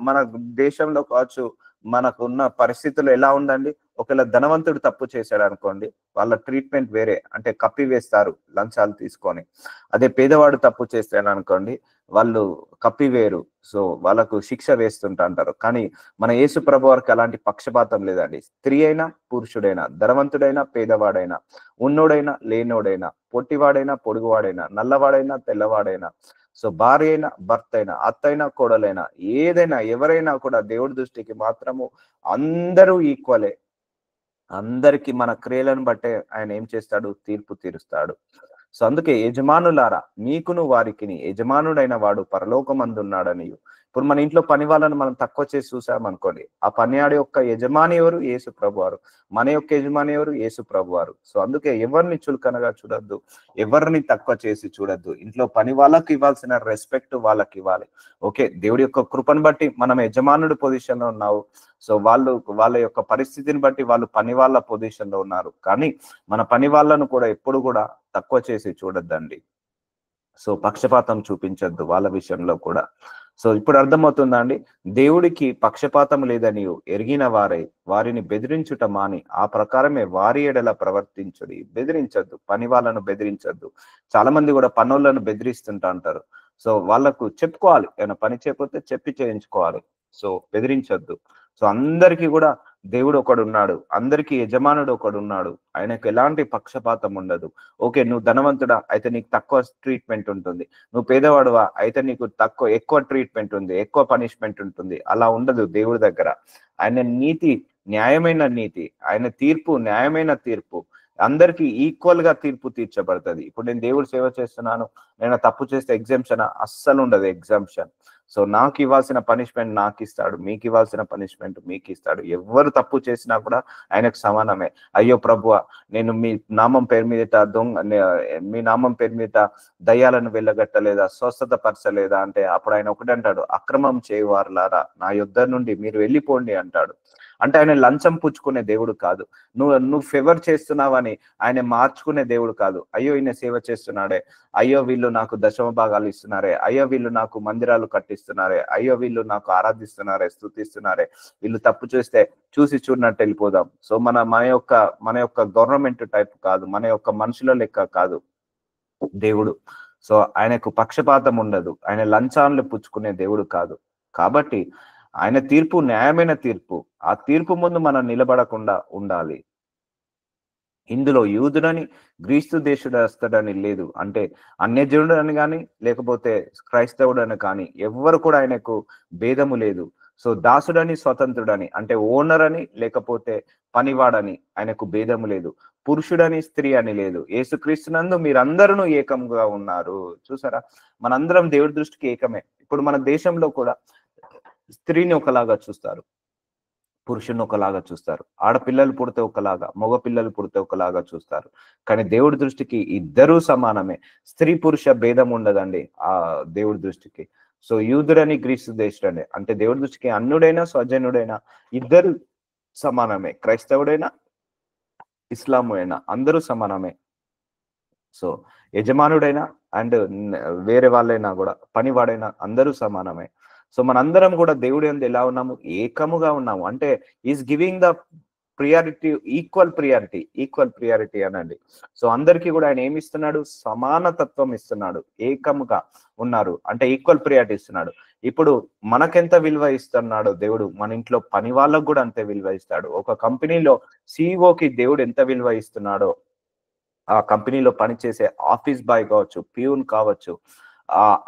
S1: మన దేశంలో కావచ్చు, మనకున్న పరిస్థితులు ఎలా ఉందండి, ఒకవేళ ధనవంతుడు తప్పు చేశాడు అనుకోండి, వాళ్ళ ట్రీట్మెంట్ వేరే, అంటే కప్పివేస్తారు లంచాలు తీసుకొని. అదే పేదవాడు తప్పు చేస్తాడు అనుకోండి, వాళ్ళు కప్పివేరు. సో వాళ్ళకు శిక్ష వేస్తుంటా అంటారు. కానీ మన యేసు ప్రభువారికి అలాంటి పక్షపాతం లేదండి. స్త్రీ అయినా పురుషుడైనా, ధనవంతుడైనా పేదవాడైనా, ఉన్నోడైనా లేనోడైనా, పొట్టివాడైనా పొడుగువాడైనా, నల్లవాడైనా తెల్లవాడైనా, సో భార్య అయినా భర్త అయినా, అత్తైనా కోడలైనా, ఏదైనా ఎవరైనా కూడా దేవుడి దృష్టికి మాత్రము అందరూ ఈక్వలే. అందరికి మన క్రియలను బట్టే ఆయన ఏం చేస్తాడు, తీర్పు తీరుస్తాడు. సో అందుకే యజమానులారా మీకును వారికిని యజమానుడైన వాడు పరలోకమందున్నాడని. ఇప్పుడు మన ఇంట్లో పని వాళ్ళని మనం తక్కువ చేసి చూసామనుకోండి, ఆ పనివాడి యొక్క యజమాని ఎవరు, యేసు ప్రభువారు. మన యొక్క యజమాని ఎవరు, యేసు ప్రభువారు. సో అందుకే ఎవరిని చులకనగా చూడొద్దు, ఎవరిని తక్కువ చేసి చూడొద్దు. ఇంట్లో పని వాళ్ళకి ఇవ్వాల్సిన రెస్పెక్ట్ వాళ్ళకి ఇవ్వాలి. ఓకే, దేవుడి యొక్క కృపను బట్టి మనం యజమానుడి పొజిషన్ లో ఉన్నావు. సో వాళ్ళ యొక్క పరిస్థితిని బట్టి వాళ్ళు పని వాళ్ళ పొజిషన్ లో ఉన్నారు. కానీ మన పని వాళ్ళను కూడా ఎప్పుడు కూడా తక్కువ చేసి చూడొద్దండి. సో పక్షపాతం చూపించొద్దు వాళ్ళ విషయంలో కూడా. సో ఇప్పుడు అర్థమవుతుందా అండి, దేవుడికి పక్షపాతం లేదని ఎరిగిన వారై వారిని బెదిరించుట మాని ఆ ప్రకారమే వారి ఎడల ప్రవర్తించుడి. బెదిరించొద్దు, పని వాళ్ళను బెదిరించొద్దు. చాలా మంది కూడా పనులను బెదిరిస్తుంటా అంటారు. సో వాళ్ళకు చెప్పుకోవాలి, ఏమైనా పని చేయకపోతే చెప్పి చేయించుకోవాలి. సో బెదిరించొద్దు. సో అందరికీ కూడా దేవుడు ఒకడు ఉన్నాడు, అందరికీ యజమానుడు ఒకడు ఉన్నాడు. ఆయనకు ఎలాంటి పక్షపాతం ఉండదు. ఓకే, నువ్వు ధనవంతుడా అయితే నీకు తక్కువ ట్రీట్మెంట్ ఉంటుంది, నువ్వు పేదవాడువా అయితే నీకు ఎక్కువ ట్రీట్మెంట్ ఉంది, ఎక్కువ పనిష్మెంట్ ఉంటుంది. అలా ఉండదు దేవుడి దగ్గర. ఆయన నీతి న్యాయమైన నీతి, ఆయన తీర్పు న్యాయమైన తీర్పు. అందరికీ ఈక్వల్ గా తీర్పు తీర్చబడుతుంది. ఇప్పుడు నేను దేవుడు సేవ చేస్తున్నాను, నేను తప్పు చేస్తే ఎగ్జామ్షన్ అస్సలు ఉండదు. ఎగ్జామ్షన్. సో నాకు ఇవ్వాల్సిన పనిష్మెంట్ నాకు ఇస్తాడు, మీకు ఇవ్వాల్సిన పనిష్మెంట్ మీకు ఇస్తాడు. ఎవరు తప్పు చేసినా కూడా ఆయనకు సమానమే. అయ్యో ప్రభువా, నేను మీ నామం పేరు మీద దయ్యాలను వెళ్ళగట్టలేదా, స్వస్థత పరచలేదా అంటే అప్పుడు ఆయన ఒకటి అంటాడు, అక్రమం చేయవారులారా నా యొద్ద నుండి మీరు వెళ్ళిపోండి అంటాడు. అంటే ఆయన లంచం పుచ్చుకునే దేవుడు కాదు. నువ్వు ఫేవర్ చేస్తున్నావని ఆయన మార్చుకునే దేవుడు కాదు. అయ్యో ఈయన సేవ చేస్తున్నాడే, అయ్యో వీళ్ళు నాకు దశమ భాగాలు ఇస్తున్నారే, అయ్యో వీళ్ళు నాకు మందిరాలు కట్టిస్తున్నారే, అయ్యో వీళ్ళు నాకు ఆరాధిస్తున్నారే, స్తుతిస్తున్నారే, వీళ్ళు తప్పు చేస్తే చూసి చూడనట్టు వెళ్ళిపోదాం. సో మన యొక్క గవర్నమెంట్ టైప్ కాదు, మన యొక్క మనుషుల లెక్క కాదు దేవుడు. సో ఆయనకు పక్షపాతం ఉండదు, ఆయన లంచాలను పుచ్చుకునే దేవుడు కాదు. కాబట్టి ఆయన తీర్పు న్యాయమైన తీర్పు. ఆ తీర్పు ముందు మనం నిలబడకుండా ఉండాలి. ఇందులో యూదుడని గ్రీస్తు దేశుడని లేదు, అంటే అన్యజనుడు అని కానీ లేకపోతే క్రైస్తవుడు అని కానీ ఎవ్వరు కూడా ఆయనకు భేదము లేదు. సో దాసుడని స్వతంత్రుడని అంటే ఓనర్ అని లేకపోతే పనివాడని ఆయనకు భేదము లేదు. పురుషుడని స్త్రీ అని లేదు. యేసుక్రీస్తునందు మీరందరూ ఏకంగా ఉన్నారు. చూసారా, మనందరం దేవుడి దృష్టికి ఏకమే. ఇప్పుడు మన దేశంలో కూడా స్త్రీని ఒకలాగా చూస్తారు, పురుషుని ఒకలాగా చూస్తారు. ఆడపిల్లలు పుడితే ఒకలాగా, మగ పిల్లలు పుడితే ఒకలాగా చూస్తారు. కానీ దేవుడి దృష్టికి ఇద్దరూ సమానమే. స్త్రీ పురుష భేదం ఉండదండి దేవుడి దృష్టికి. సో యూదుడని గ్రీసు దేశుడని అంటే దేవుడి దృష్టికి అన్యుడైనా స్వజనుడైనా ఇద్దరు సమానమే. క్రైస్తవుడైనా ఇస్లాము అయినా అందరూ సమానమే. సో యజమానుడైనా అండ్ వేరే వాళ్ళైనా కూడా పనివాడైనా అందరూ సమానమే. సో మనందరం కూడా దేవుడి యందు ఎలా ఉన్నాము? ఏకముగా ఉన్నాము. అంటే is giving the priority, equal priority అనండి. సో అందరికీ కూడా ఆయన ఏమి ఇస్తున్నాడు? సమానతత్వం ఇస్తున్నాడు. ఏకముగా ఉన్నారు అంటే ఈక్వల్ ప్రియారిటీ ఇస్తున్నాడు. ఇప్పుడు మనకెంత విలువ ఇస్తున్నాడో దేవుడు మన ఇంట్లో పని వాళ్ళకు కూడా అంతే విలువ ఇస్తాడు. ఒక కంపెనీలో సిఇఓకి దేవుడు ఎంత విలువ ఇస్తున్నాడో ఆ కంపెనీలో పనిచేసే ఆఫీస్ బాయ్ కావచ్చు, ప్యూన్ కావచ్చు,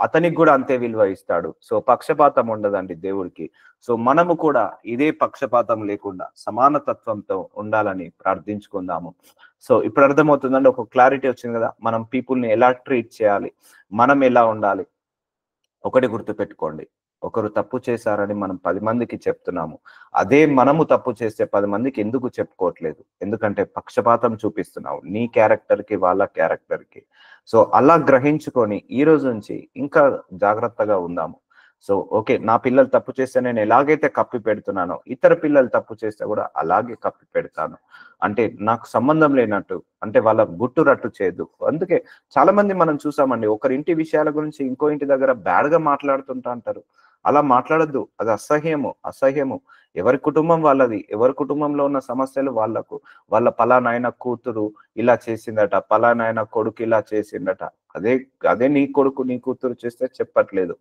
S1: అతనికి కూడా అంతే విలువ ఇస్తాడు. సో పక్షపాతం ఉండదండి దేవుడికి. సో మనము కూడా ఇదే పక్షపాతం లేకుండా సమానతత్వంతో ఉండాలని ప్రార్థించుకుందాము. సో ఇప్పుడు అర్థమవుతుందండి, ఒక క్లారిటీ వచ్చింది కదా, మనం పీపుల్ని ఎలా ట్రీట్ చేయాలి, మనం ఎలా ఉండాలి. ఒకటి గుర్తుపెట్టుకోండి, ఒకరు తప్పు చేశారని మనం 10 మందికి చెప్తున్నాము. అదే మనము తప్పు చేస్తే 10 మందికి ఎందుకు చెప్పుకోవట్లేదు? ఎందుకంటే పక్షపాతం చూపిస్తున్నావు నీ క్యారెక్టర్‌కి, వాళ్ళ క్యారెక్టర్‌కి. సో అలా గ్రహించుకొని ఈ రోజు నుంచి ఇంకా జాగ్రత్తగా ఉందాము. సో ఓకే, నా పిల్లలు తప్పు చేస్తే నేను ఎలాగైతే కప్పి పెడుతున్నానో, ఇతర పిల్లలు తప్పు చేస్తే కూడా అలాగే కప్పి పెడతాను. అంటే నాకు సంబంధం లేనట్టు, అంటే వాళ్ళ గుట్టు రట్టు చేయొద్దు. అందుకే చాలా మంది మనం చూసామండి, ఒకరింటి విషయాల గురించి ఇంకో ఇంటి దగ్గర బ్యాడ్‌గా మాట్లాడుతుంటా అంటారు. అలా మాట్లాడొద్దు. అది అసహ్యము. ఎవరి కుటుంబం వాళ్ళది. ఎవరి కుటుంబంలో ఉన్న సమస్యలు వాళ్ళకు. వాళ్ళ పలానాయన కూతురు ఇలా చేసిందట, పలానాయన కొడుకు ఇలా చేసిందట. అదే అదే నీ కొడుకు, నీ కూతురు చేస్తే చెప్పట్లేదు.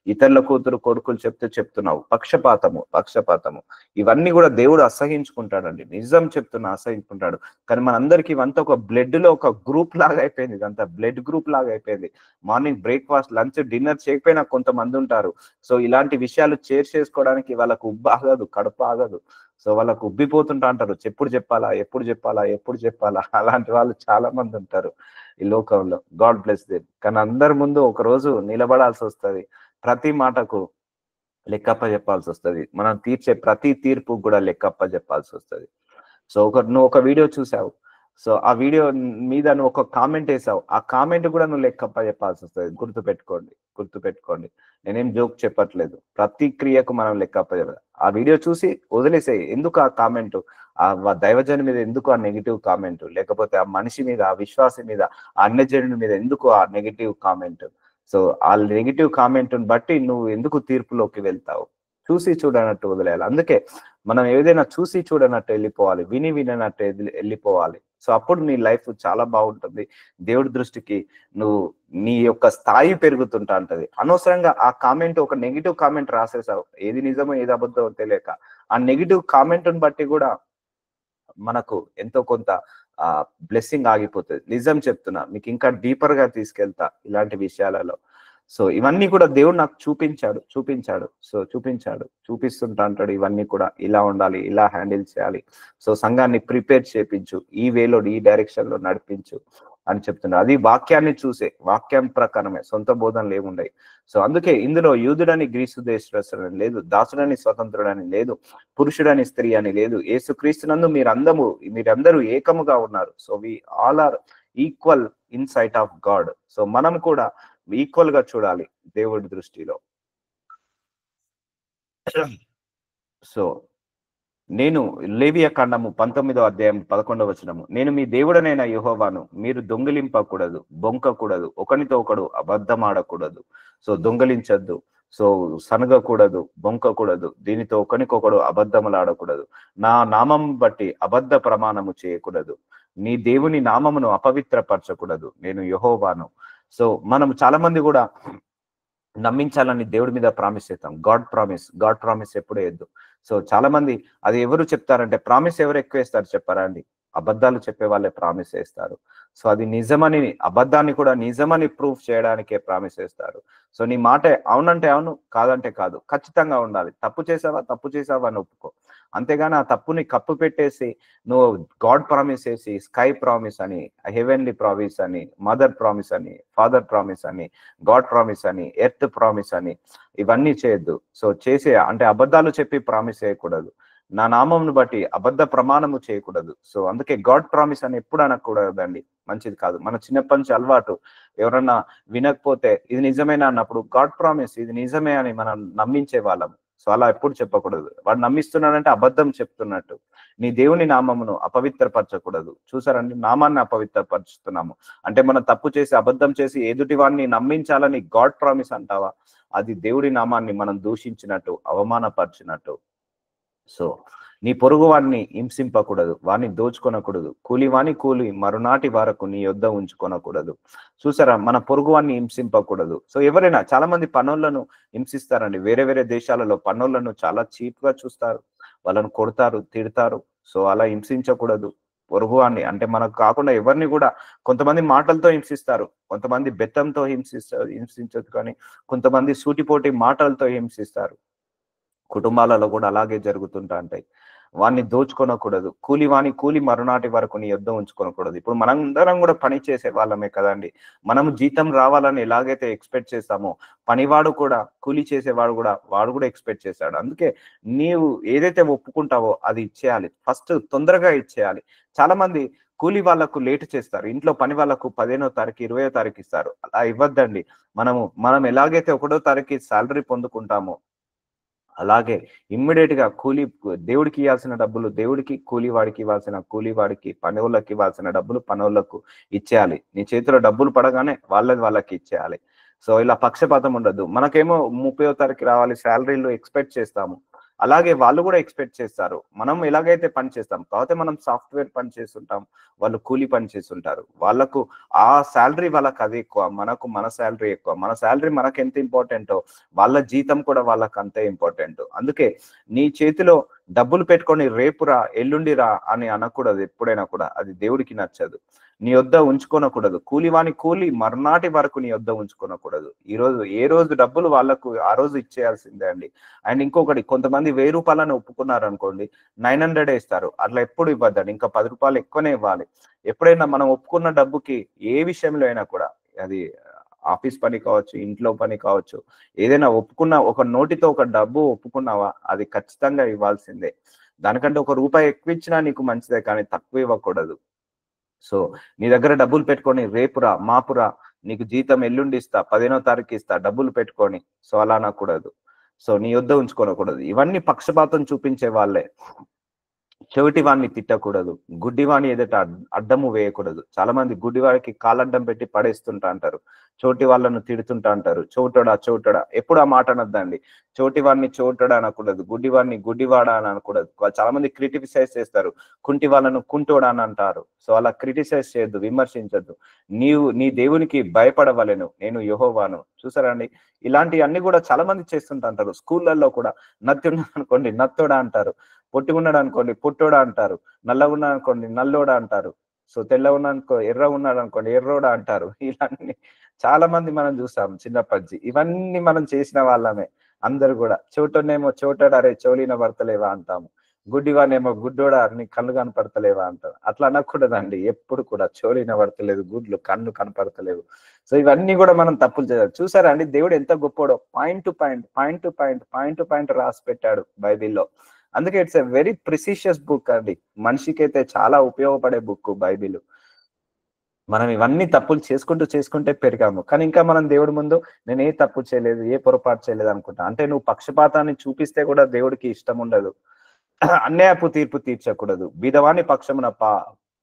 S1: ఇతరుల కూతురు, కొడుకులు చెప్తే చెప్తున్నావు. పక్షపాతము. ఇవన్నీ కూడా దేవుడు అసహించుకుంటాడండి. నిజం చెప్తున్నా, అసహించుకుంటాడు. కానీ మనందరికి ఇవంతా ఒక బ్లడ్ లో ఒక గ్రూప్ లాగా అయిపోయింది. ఇదంతా బ్లడ్ గ్రూప్ లాగా అయిపోయింది. మార్నింగ్ బ్రేక్‌ఫాస్ట్, లంచ్, డిన్నర్ చేయకపోయినా కొంతమంది ఉంటారు. సో ఇలాంటి విషయాలు షేర్ చేసుకోవడానికి వాళ్ళకు ఉబ్బాగదు, కడుపు ఆగదు. సో వాళ్ళకు ఉబ్బిపోతుంటా అంటారు. ఎప్పుడు చెప్పాలా అలాంటి వాళ్ళు చాలా మంది ఉంటారు ఈ లోకంలో. God bless them. కానీ అందరి ముందు ఒక రోజు నిలబడాల్సి వస్తది. ప్రతి మాటకు లెక్కప్ప చెప్పాల్సి వస్తది. మనం తీర్చే ప్రతి తీర్పు కూడా లెక్కప్ప చెప్పాల్సి వస్తది. సో నువ్వు ఒక వీడియో చూసావు. సో ఆ వీడియో మీద నువ్వు ఒక కామెంట్ వేసావు. ఆ కామెంట్ కూడా నువ్వు లెక్కప్ప చెప్పాల్సి వస్తది. గుర్తుపెట్టుకోండి. నేనేం జోక్ చెప్పట్లేదు. ప్రతి క్రియకు మనం లెక్కప్ప చెప్పాలి. ఆ వీడియో చూసి వదిలేసేయి. ఎందుకు ఆ కామెంట్? ఆ దైవజను మీద ఎందుకు ఆ నెగిటివ్ కామెంట్? లేకపోతే ఆ మనిషి మీద, ఆ విశ్వాసి మీద, ఆ అన్యజనుడి మీద ఎందుకు ఆ నెగిటివ్ కామెంట్? సో ఆ నెగిటివ్ కామెంట్‌ని బట్టి నువ్వు ఎందుకు తీర్పులోకి వెళ్తావు? చూసి చూడనట్టు వదిలేయాలి. అందుకే మనం ఏదైనా చూసి చూడనట్టు వెళ్ళిపోవాలి. విని విననట్టు వెళ్ళిపోవాలి. సో అప్పుడు నీ లైఫ్ చాలా బాగుంటుంది. దేవుడి దృష్టికి నువ్వు నీ యొక్క స్థాయి పెరుగుతుంటా ఉంటది. అనవసరంగా ఆ కామెంట్, ఒక నెగెటివ్ కామెంట్ రాసేసావు. ఏది నిజమో ఏది అబద్ధమో తెలియక. ఆ నెగెటివ్ కామెంట్‌ని బట్టి కూడా మనకు ఎంతో కొంత బ్లెస్సింగ్ ఆగిపోతది. నిజం చెప్తున్నా. మీకు ఇంకా డీపర్ గా తీసుకెళ్తా ఇలాంటి విషయాలలో. సో ఇవన్నీ కూడా దేవుడు నాకు చూపిస్తుంటా అంటాడు. ఇవన్నీ కూడా ఇలా ఉండాలి, ఇలా హ్యాండిల్ చేయాలి. సో సంఘాన్ని ప్రిపేర్ చేపించు, ఈ వేలో, ఈ డైరెక్షన్ లో నడిపించు అని చెప్తున్నాడు. అది వాక్యాన్ని చూసే, వాక్యం ప్రకారమే, సొంత బోధనలు ఏముండయి. సో అందుకే ఇందులో యూదుడని గ్రీసు దేశస్థుడని లేదు, దాసుడని స్వతంత్రుడని లేదు, పురుషుడని స్త్రీ అని లేదు. యేసుక్రీస్తునందు మీరందరూ ఏకముగా ఉన్నారు. So we all are equal in sight of God. సో మనం కూడా ఈక్వల్ గా చూడాలి దేవుడి దృష్టిలో. సో నేను లేవియా కాండము 19వ అధ్యాయం 11వ వచనము, నేను మీ దేవుడనైన యెహోవాను, మీరు దొంగిలింపకూడదు, బొంకకూడదు, ఒకనితో ఒకడు అబద్ధమాడకూడదు. సో దొంగలించద్దు, సో సనగకూడదు, బొంకకూడదు, దీనితో ఒకనికొకడు అబద్ధములాడకూడదు, నా నామం బట్టి అబద్ధ ప్రమాణము చేయకూడదు, నీ దేవుని నామమును అపవిత్రపరచకూడదు, నేను యెహోవాను. సో మనం చాలా మంది కూడా నమ్మించాలని దేవుడి మీద ప్రామిస్ చేస్తాం. గాడ్ ప్రామిస్ ఎప్పుడు వేయద్దు. సో చాలా మంది అది ఎవరు చెప్తారంటే, ప్రామిస్ ఎవరు ఎక్కువ వేస్తారు చెప్పారా అండి? అబద్ధాలు చెప్పే వాళ్ళే ప్రామిస్ చేస్తారు. సో అది నిజమని, అబద్ధాన్ని కూడా నిజమని ప్రూఫ్ చేయడానికే ప్రామిస్ చేస్తారు. సో నీ మాట అవునంటే అవును, కాదంటే కాదు, ఖచ్చితంగా ఉండాలి. తప్పు చేసావా అని ఒప్పుకో. అంతేగాని ఆ తప్పుని కప్పు పెట్టేసి నువ్వు గాడ్ ప్రామిస్ చేసి స్కై ప్రామిస్ అని, హెవెన్లీ ప్రామిస్ అని, మదర్ ప్రామిస్ అని, ఫాదర్ ప్రామిస్ అని, గాడ్ ప్రామిస్ అని, ఎర్త్ ప్రామిస్ అని ఇవన్నీ చేయొద్దు. సో చేసే అంటే అబద్ధాలు చెప్పి ప్రామిస్ చేయకూడదు. నా నామంను బట్టి అబద్ధ ప్రమాణము చేయకూడదు. సో అందుకే గాడ్ ప్రామిస్ అని ఎప్పుడు అనకూడదండి, మంచిది కాదు. మన చిన్నప్పటి నుంచి అలవాటు. ఎవరన్నా వినకపోతే ఇది నిజమేనా అన్నప్పుడు గాడ్ ప్రామిస్ ఇది నిజమే అని మనం నమ్మించే వాళ్ళం. సో అలా ఎప్పుడు చెప్పకూడదు. వాడు నమ్మిస్తున్నాడంటే అబద్ధం చెప్తున్నట్టు. నీ దేవుని నామమును అపవిత్రపరచకూడదు. చూసారండి, నామాన్ని అపవిత్రపరుచుతున్నాము అంటే మనం తప్పు చేసి అబద్ధం చేసి ఎదుటి వాడిని నమ్మించాలని గాడ్ ప్రామిస్ అంటావా? అది దేవుడి నామాన్ని మనం దూషించినట్టు, అవమానపరిచినట్టు. సో నీ పొరుగు వాడిని హింసింపకూడదు, వాడిని దోచుకొనకూడదు. కూలివాని కూలి మరునాటి వరకు నీ యొద్ద ఉంచుకొనకూడదు. చూసారా, మన పొరుగు వాడిని హింసింపకూడదు. సో ఎవరైనా చాలా మంది పనోళ్లను హింసిస్తారండి. వేరే వేరే దేశాలలో పనోళ్లను చాలా చీప్ గా చూస్తారు, వాళ్ళను కొడతారు, తిడతారు. సో అలా హింసించకూడదు పొరుగు వాడిని. అంటే మనకు కాకుండా ఎవరిని కూడా కొంతమంది మాటలతో హింసిస్తారు, కొంతమంది బెత్తంతో హింసించదు, కానీ కొంతమంది సూటిపోటి మాటలతో హింసిస్తారు. కుటుంబాలలో కూడా అలాగే జరుగుతుంటా ఉంటాయి. వాడిని దోచుకొనకూడదు. కూలివాని కూలి మరునాటి వరకు నీ యొద్ద ఉంచుకొనకూడదు. ఇప్పుడు మనందరం కూడా పని చేసే వాళ్ళమే కదండి. మనం జీతం రావాలని ఎలాగైతే ఎక్స్పెక్ట్ చేస్తామో పనివాడు కూడా, కూలి చేసేవాడు కూడా, వాడు కూడా ఎక్స్పెక్ట్ చేశాడు. అందుకే నీవు ఏదైతే ఒప్పుకుంటావో అది ఇచ్చేయాలి. ఫస్ట్ తొందరగా ఇచ్చేయాలి. చాలా మంది కూలి వాళ్ళకు లేట్ చేస్తారు. ఇంట్లో పని వాళ్ళకు 15వ తారీఖు 20వ తారీఖు ఇస్తారు. అలా ఇవ్వద్దండి. మనం ఎలాగైతే 1వ తారీఖు సాలరీ పొందుకుంటామో అలాగే ఇమ్మీడియట్ గా దేవుడికి ఇవ్వాల్సిన డబ్బులు దేవుడికి, కూలివాడికి ఇవ్వాల్సిన కూలివాడికి, పనోళ్ళకి ఇవ్వాల్సిన డబ్బులు పనోళ్ళకు ఇచ్చేయాలి. నీ చేతిలో డబ్బులు పడగానే వాళ్ళకి ఇచ్చేయాలి. సో ఇలా పక్షపాతం ఉండదు. మనకేమో 30వ తారీఖు రావాలి శాలరీలు ఎక్స్పెక్ట్ చేస్తాము, అలాగే వాళ్ళు కూడా ఎక్స్పెక్ట్ చేస్తారు. మనం ఎలాగైతే పని చేస్తాం, కాకపోతే మనం సాఫ్ట్వేర్ పని చేస్తుంటాం, వాళ్ళు కూలి పని చేస్తుంటారు. వాళ్ళకు ఆ శాలరీ వాళ్ళకి అది ఎక్కువ, మనకు మన శాలరీ ఎక్కువ. మన శాలరీ మనకు ఎంత ఇంపార్టెంటో వాళ్ళ జీతం కూడా వాళ్ళకి అంతే ఇంపార్టెంట్. అందుకే నీ చేతిలో డబ్బులు పెట్టుకొని రేపురా ఎల్లుండిరా అని అనకూడదు. ఎప్పుడైనా కూడా అది దేవుడికి నచ్చదు. నీ యొద్ద ఉంచుకోనకూడదు. కూలివాని కూలి మర్నాటి వరకు నీ యొద్ద ఉంచుకోనకూడదు. ఏ రోజు డబ్బులు వాళ్ళకు ఆ రోజు ఇచ్చేయాల్సిందే అండి. అండ్ ఇంకొకటి, కొంతమంది 1000 రూపాయలను ఒప్పుకున్నారు అనుకోండి, 900 ఇస్తారు. అట్లా ఎప్పుడు ఇవ్వద్దండి, ఇంకా 10 రూపాయలు ఎక్కువనే ఇవ్వాలి. ఎప్పుడైనా మనం ఒప్పుకున్న డబ్బుకి ఏ విషయంలో అయినా కూడా, అది ఆఫీస్ పని కావచ్చు, ఇంట్లో పని కావచ్చు, ఏదైనా ఒప్పుకున్న ఒక నోటితో ఒక డబ్బు ఒప్పుకున్నావా అది ఖచ్చితంగా ఇవ్వాల్సిందే. దానికంటే ₹1 ఎక్కువ ఇచ్చినా నీకు మంచిదే, కానీ తక్కువ ఇవ్వకూడదు. సో నీ దగ్గర డబ్బులు పెట్టుకొని రేపురా మాపురా నీకు జీతం ఎల్లుండి ఇస్తా, 15వ తారీఖు ఇస్తా డబ్బులు పెట్టుకొని, సో అలా అనకూడదు. సో నీ యొద్ద ఉంచుకోనకూడదు. ఇవన్నీ పక్షపాతం చూపించే వాళ్ళే. చెవిటి వాడిని తిట్టకూడదు, గుడ్డివాణి ఎదుట అడ్డము వేయకూడదు. చాలా మంది గుడ్డివాడికి కాలడ్డం పెట్టి పడేస్తుంటా అంటారు, చోటి వాళ్ళను తిడుతుంటా అంటారు. చోటడా ఎప్పుడు ఆ మాట అనొద్దండి. చోటి వాడిని చోటడా అనకూడదు, గుడ్డివాడిని గుడ్డివాడా అని అనకూడదు. చాలా మంది క్రిటిసైజ్ చేస్తారు, కుంటి వాళ్ళను కుంటోడా అని అంటారు. సో అలా క్రిటిసైజ్ చేయొద్దు, విమర్శించద్దు. నీ దేవునికి భయపడవలెను, నేను యెహోవాను. చూసారా అండి, ఇలాంటివన్నీ కూడా చాలా మంది చేస్తుంటా అంటారు. స్కూళ్ళల్లో కూడా నత్తి ఉన్నాడు అనుకోండి నత్తోడా అంటారు, పొట్టిగున్నాడు అనుకోండి పొట్టోడా అంటారు, నల్లగా ఉన్నాడు అనుకోండి నల్లోడా అంటారు. సో తెల్లగా ఉన్నాడు ఎర్రగా ఉన్నాడు అనుకోండి ఎర్రోడా అంటారు. ఇవన్నీ చాలా మంది మనం చూసాం చిన్నప్పటి. ఇవన్నీ మనం చేసిన వాళ్ళమే అందరు కూడా. చోటనేమో చోటడా రే చోలిన పడతలేవా అంటాము, గుడ్డివానేమో గుడ్డోడా నీ కళ్ళు కనపడతలేవా అంటారు. అట్లా అనకూడదండి. ఎప్పుడు కూడా చోలిన పడతలేదు, గుడ్లు కన్ను కనపడతలేవు. సో ఇవన్నీ కూడా మనం తప్పులు చేయాలి. చూసారా అండి, దేవుడు ఎంత గొప్పోడో. పాయింట్ టు పాయింట్ రాసి పెట్టాడు బైబిల్లో. అందుకే ఇట్స్ ఎ వెరీ ప్రిసిషియస్ బుక్ అండి. మనిషికైతే చాలా ఉపయోగపడే బుక్ బైబిల్. మనం ఇవన్నీ తప్పులు చేసుకుంటే పెరిగాము, కానీ ఇంకా మనం దేవుడి ముందు నేను ఏ తప్పు చేయలేదు, ఏ పొరపాటు చేయలేదు అనుకుంటా. అంటే నువ్వు పక్షపాతాన్ని చూపిస్తే కూడా దేవుడికి ఇష్టం ఉండదు. అన్యాయపు తీర్పు తీర్చకూడదు, బీదవాని పక్షమున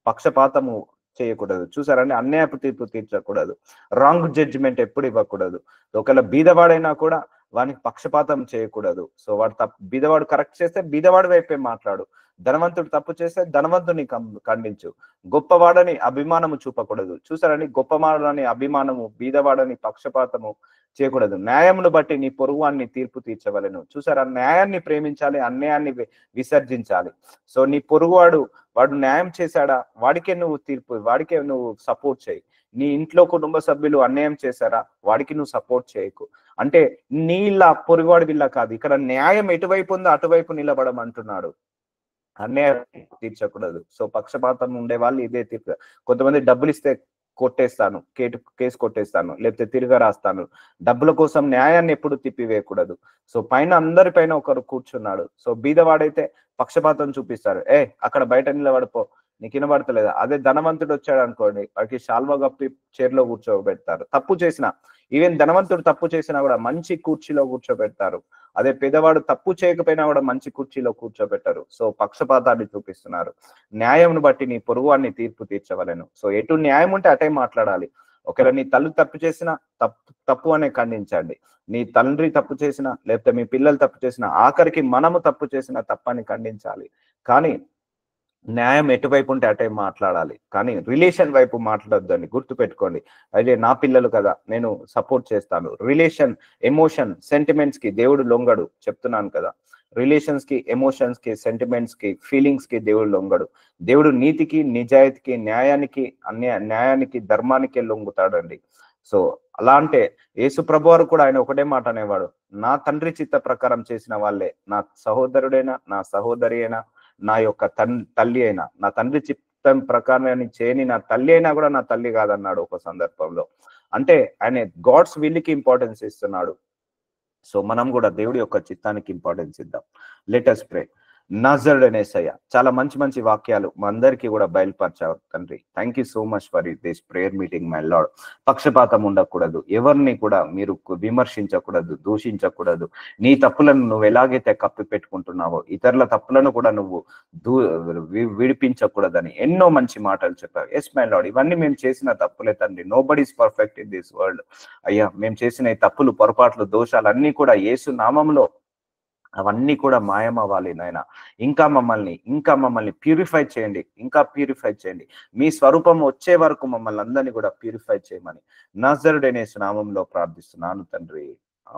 S1: పక్షపాతము చేయకూడదు. చూసారండి, అన్యాయపు తీర్పు తీర్చకూడదు, రాంగ్ జడ్జిమెంట్ ఎప్పుడు ఇవ్వకూడదు. ఒకవేళ బీదవాడైనా కూడా వానికి పక్షపాతం చేయకూడదు. సో వాడు బీదవాడు కరెక్ట్ చేస్తే బీదవాడి వైపే మాట్లాడు, ధనవంతుడు తప్పు చేస్తే ధనవంతుని ఖండించు. గొప్పవాడని అభిమానము చూపకూడదు. చూసారని, గొప్పవాడని అభిమానము, బీదవాడని పక్షపాతము చేయకూడదు. న్యాయమును బట్టి నీ పొరుగువాన్ని తీర్పు తీర్చవలెను. చూసారా, న్యాయాన్ని ప్రేమించాలి, అన్యాయాన్ని విసర్జించాలి. సో నీ వాడు న్యాయం చేశాడా, వాడికే నువ్వు సపోర్ట్ చేయి. నీ ఇంట్లో కుటుంబ సభ్యులు అన్యాయం చేశారా, వాడికి నువ్వు సపోర్ట్ చేయకు. అంటే నీళ్ళ పొరుగువాడి వీళ్ళ కాదు, ఇక్కడ న్యాయం ఎటువైపు ఉందో అటువైపు నిలబడమంటున్నాడు. అన్యాయం తీర్చకూడదు. సో పక్షపాతం ఉండే వాళ్ళు ఇదే తీర్పు. కొంతమంది డబ్బులు ఇస్తే కొట్టేస్తాను, కేసు కొట్టేస్తాను, లేకపోతే తిరగ రాస్తాను. డబ్బుల కోసం న్యాయాన్ని ఎప్పుడు తిప్పివేయకూడదు. సో పైన అందరి పైన ఒకరు కూర్చున్నాడు. సో బీదవాడైతే పక్షపాతం చూపిస్తాడు. అక్కడ బయట నిలబడిపో, నీకు వినబడతలేదా? అదే ధనవంతుడు వచ్చాడు అనుకోండి, వాడికి శాల్వా కప్పి చైర్లో కూర్చోబెడతారు. తప్పు చేసిన, ఈవెన్ ధనవంతుడు తప్పు చేసినా కూడా మంచి కుర్చీలో కూర్చోబెడతారు. అదే పేదవాడు తప్పు చేయకపోయినా కూడా మంచి కుర్చీలో కూర్చోబెట్టరు. సో పక్షపాతాన్ని చూపిస్తున్నారు. న్యాయంను బట్టి నీ పొరుగువాన్ని తీర్పు తీర్చవలెను. సో ఎటు న్యాయం ఉంటే అటే మాట్లాడాలి. ఒకవేళ నీ తల్లి తప్పు చేసినా తప్పు అనే ఖండించండి. నీ తండ్రి తప్పు చేసినా, లేకపోతే మీ పిల్లలు తప్పు చేసినా, ఆఖరికి మనము తప్పు చేసిన తప్పని ఖండించాలి. కానీ న్యాయం ఎటువైపు ఉంటే అటే మాట్లాడాలి. కానీ రిలేషన్ వైపు మాట్లాడొద్దని గుర్తుపెట్టుకోండి. అయితే నా పిల్లలు కదా, నేను సపోర్ట్ చేస్తాను. రిలేషన్, ఎమోషన్, సెంటిమెంట్స్ కి దేవుడు లొంగడు, చెప్తున్నాను కదా. రిలేషన్స్ కి, ఎమోషన్స్ కి, సెంటిమెంట్స్ కి, ఫీలింగ్స్ కి దేవుడు లొంగడు. దేవుడు నీతికి, నిజాయితీకి, న్యాయానికి, ధర్మానికే లొంగుతాడండి. సో అలా అంటే యేసు ప్రభువారు కూడా ఆయన ఒకటే మాట అనేవాడు, నా తండ్రి చిత్త ప్రకారం చేసిన వాళ్ళే నా సహోదరుడైనా, నా సహోదరి అయినా, నా యొక్క తల్లి అయినా, నా తండ్రి చిత్తం ప్రకారం చేయని నా తల్లి అయినా కూడా నా తల్లి కాదన్నాడు ఒక సందర్భంలో. అంటే ఆయన గాడ్స్ విల్కి ఇంపార్టెన్స్ ఇస్తున్నాడు. సో మనం కూడా దేవుడి యొక్క చిత్తానికి ఇంపార్టెన్స్ ఇద్దాం. Let us pray. నజరుడైన యేసయ్య, చాలా మంచి మంచి వాక్యాలు మా అందరికీ కూడా బయలుపరిచావు తండ్రి. Thank you so much for this prayer meeting my lord. పక్షపాతం ఉండకూడదు, ఎవరిని కూడా మీరు విమర్శించకూడదు, దూషించకూడదు. నీ తప్పులను నువ్వు ఎలాగైతే కప్పి పెట్టుకుంటున్నావో ఇతరుల తప్పులను కూడా నువ్వు విడిపించకూడదని ఎన్నో మంచి మాటలు చెప్పావు. ఎస్ మై లార్డ్, ఇవన్నీ మేము చేసిన తప్పులే తండ్రి. Nobody is perfect in this world. అయ్యా, మేము చేసిన ఈ తప్పులు, పొరపాట్లు, దోషాలు అన్ని కూడా యేసు నామంలో అవన్నీ కూడా మాయమవ్వాలి నాయన. ఇంకా మమ్మల్ని ప్యూరిఫై చేయండి, ఇంకా ప్యూరిఫై చేయండి. మీ స్వరూపం వచ్చే వరకు మమ్మల్ని అందరినీ కూడా ప్యూరిఫై చేయమని నజరుడైన యేసు నామంలో ప్రార్థిస్తున్నాను తండ్రి.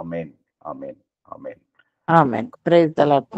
S1: ఆమేన్, ఆమేన్, ఆమేన్.
S2: ఆమేన్. Praise the lord.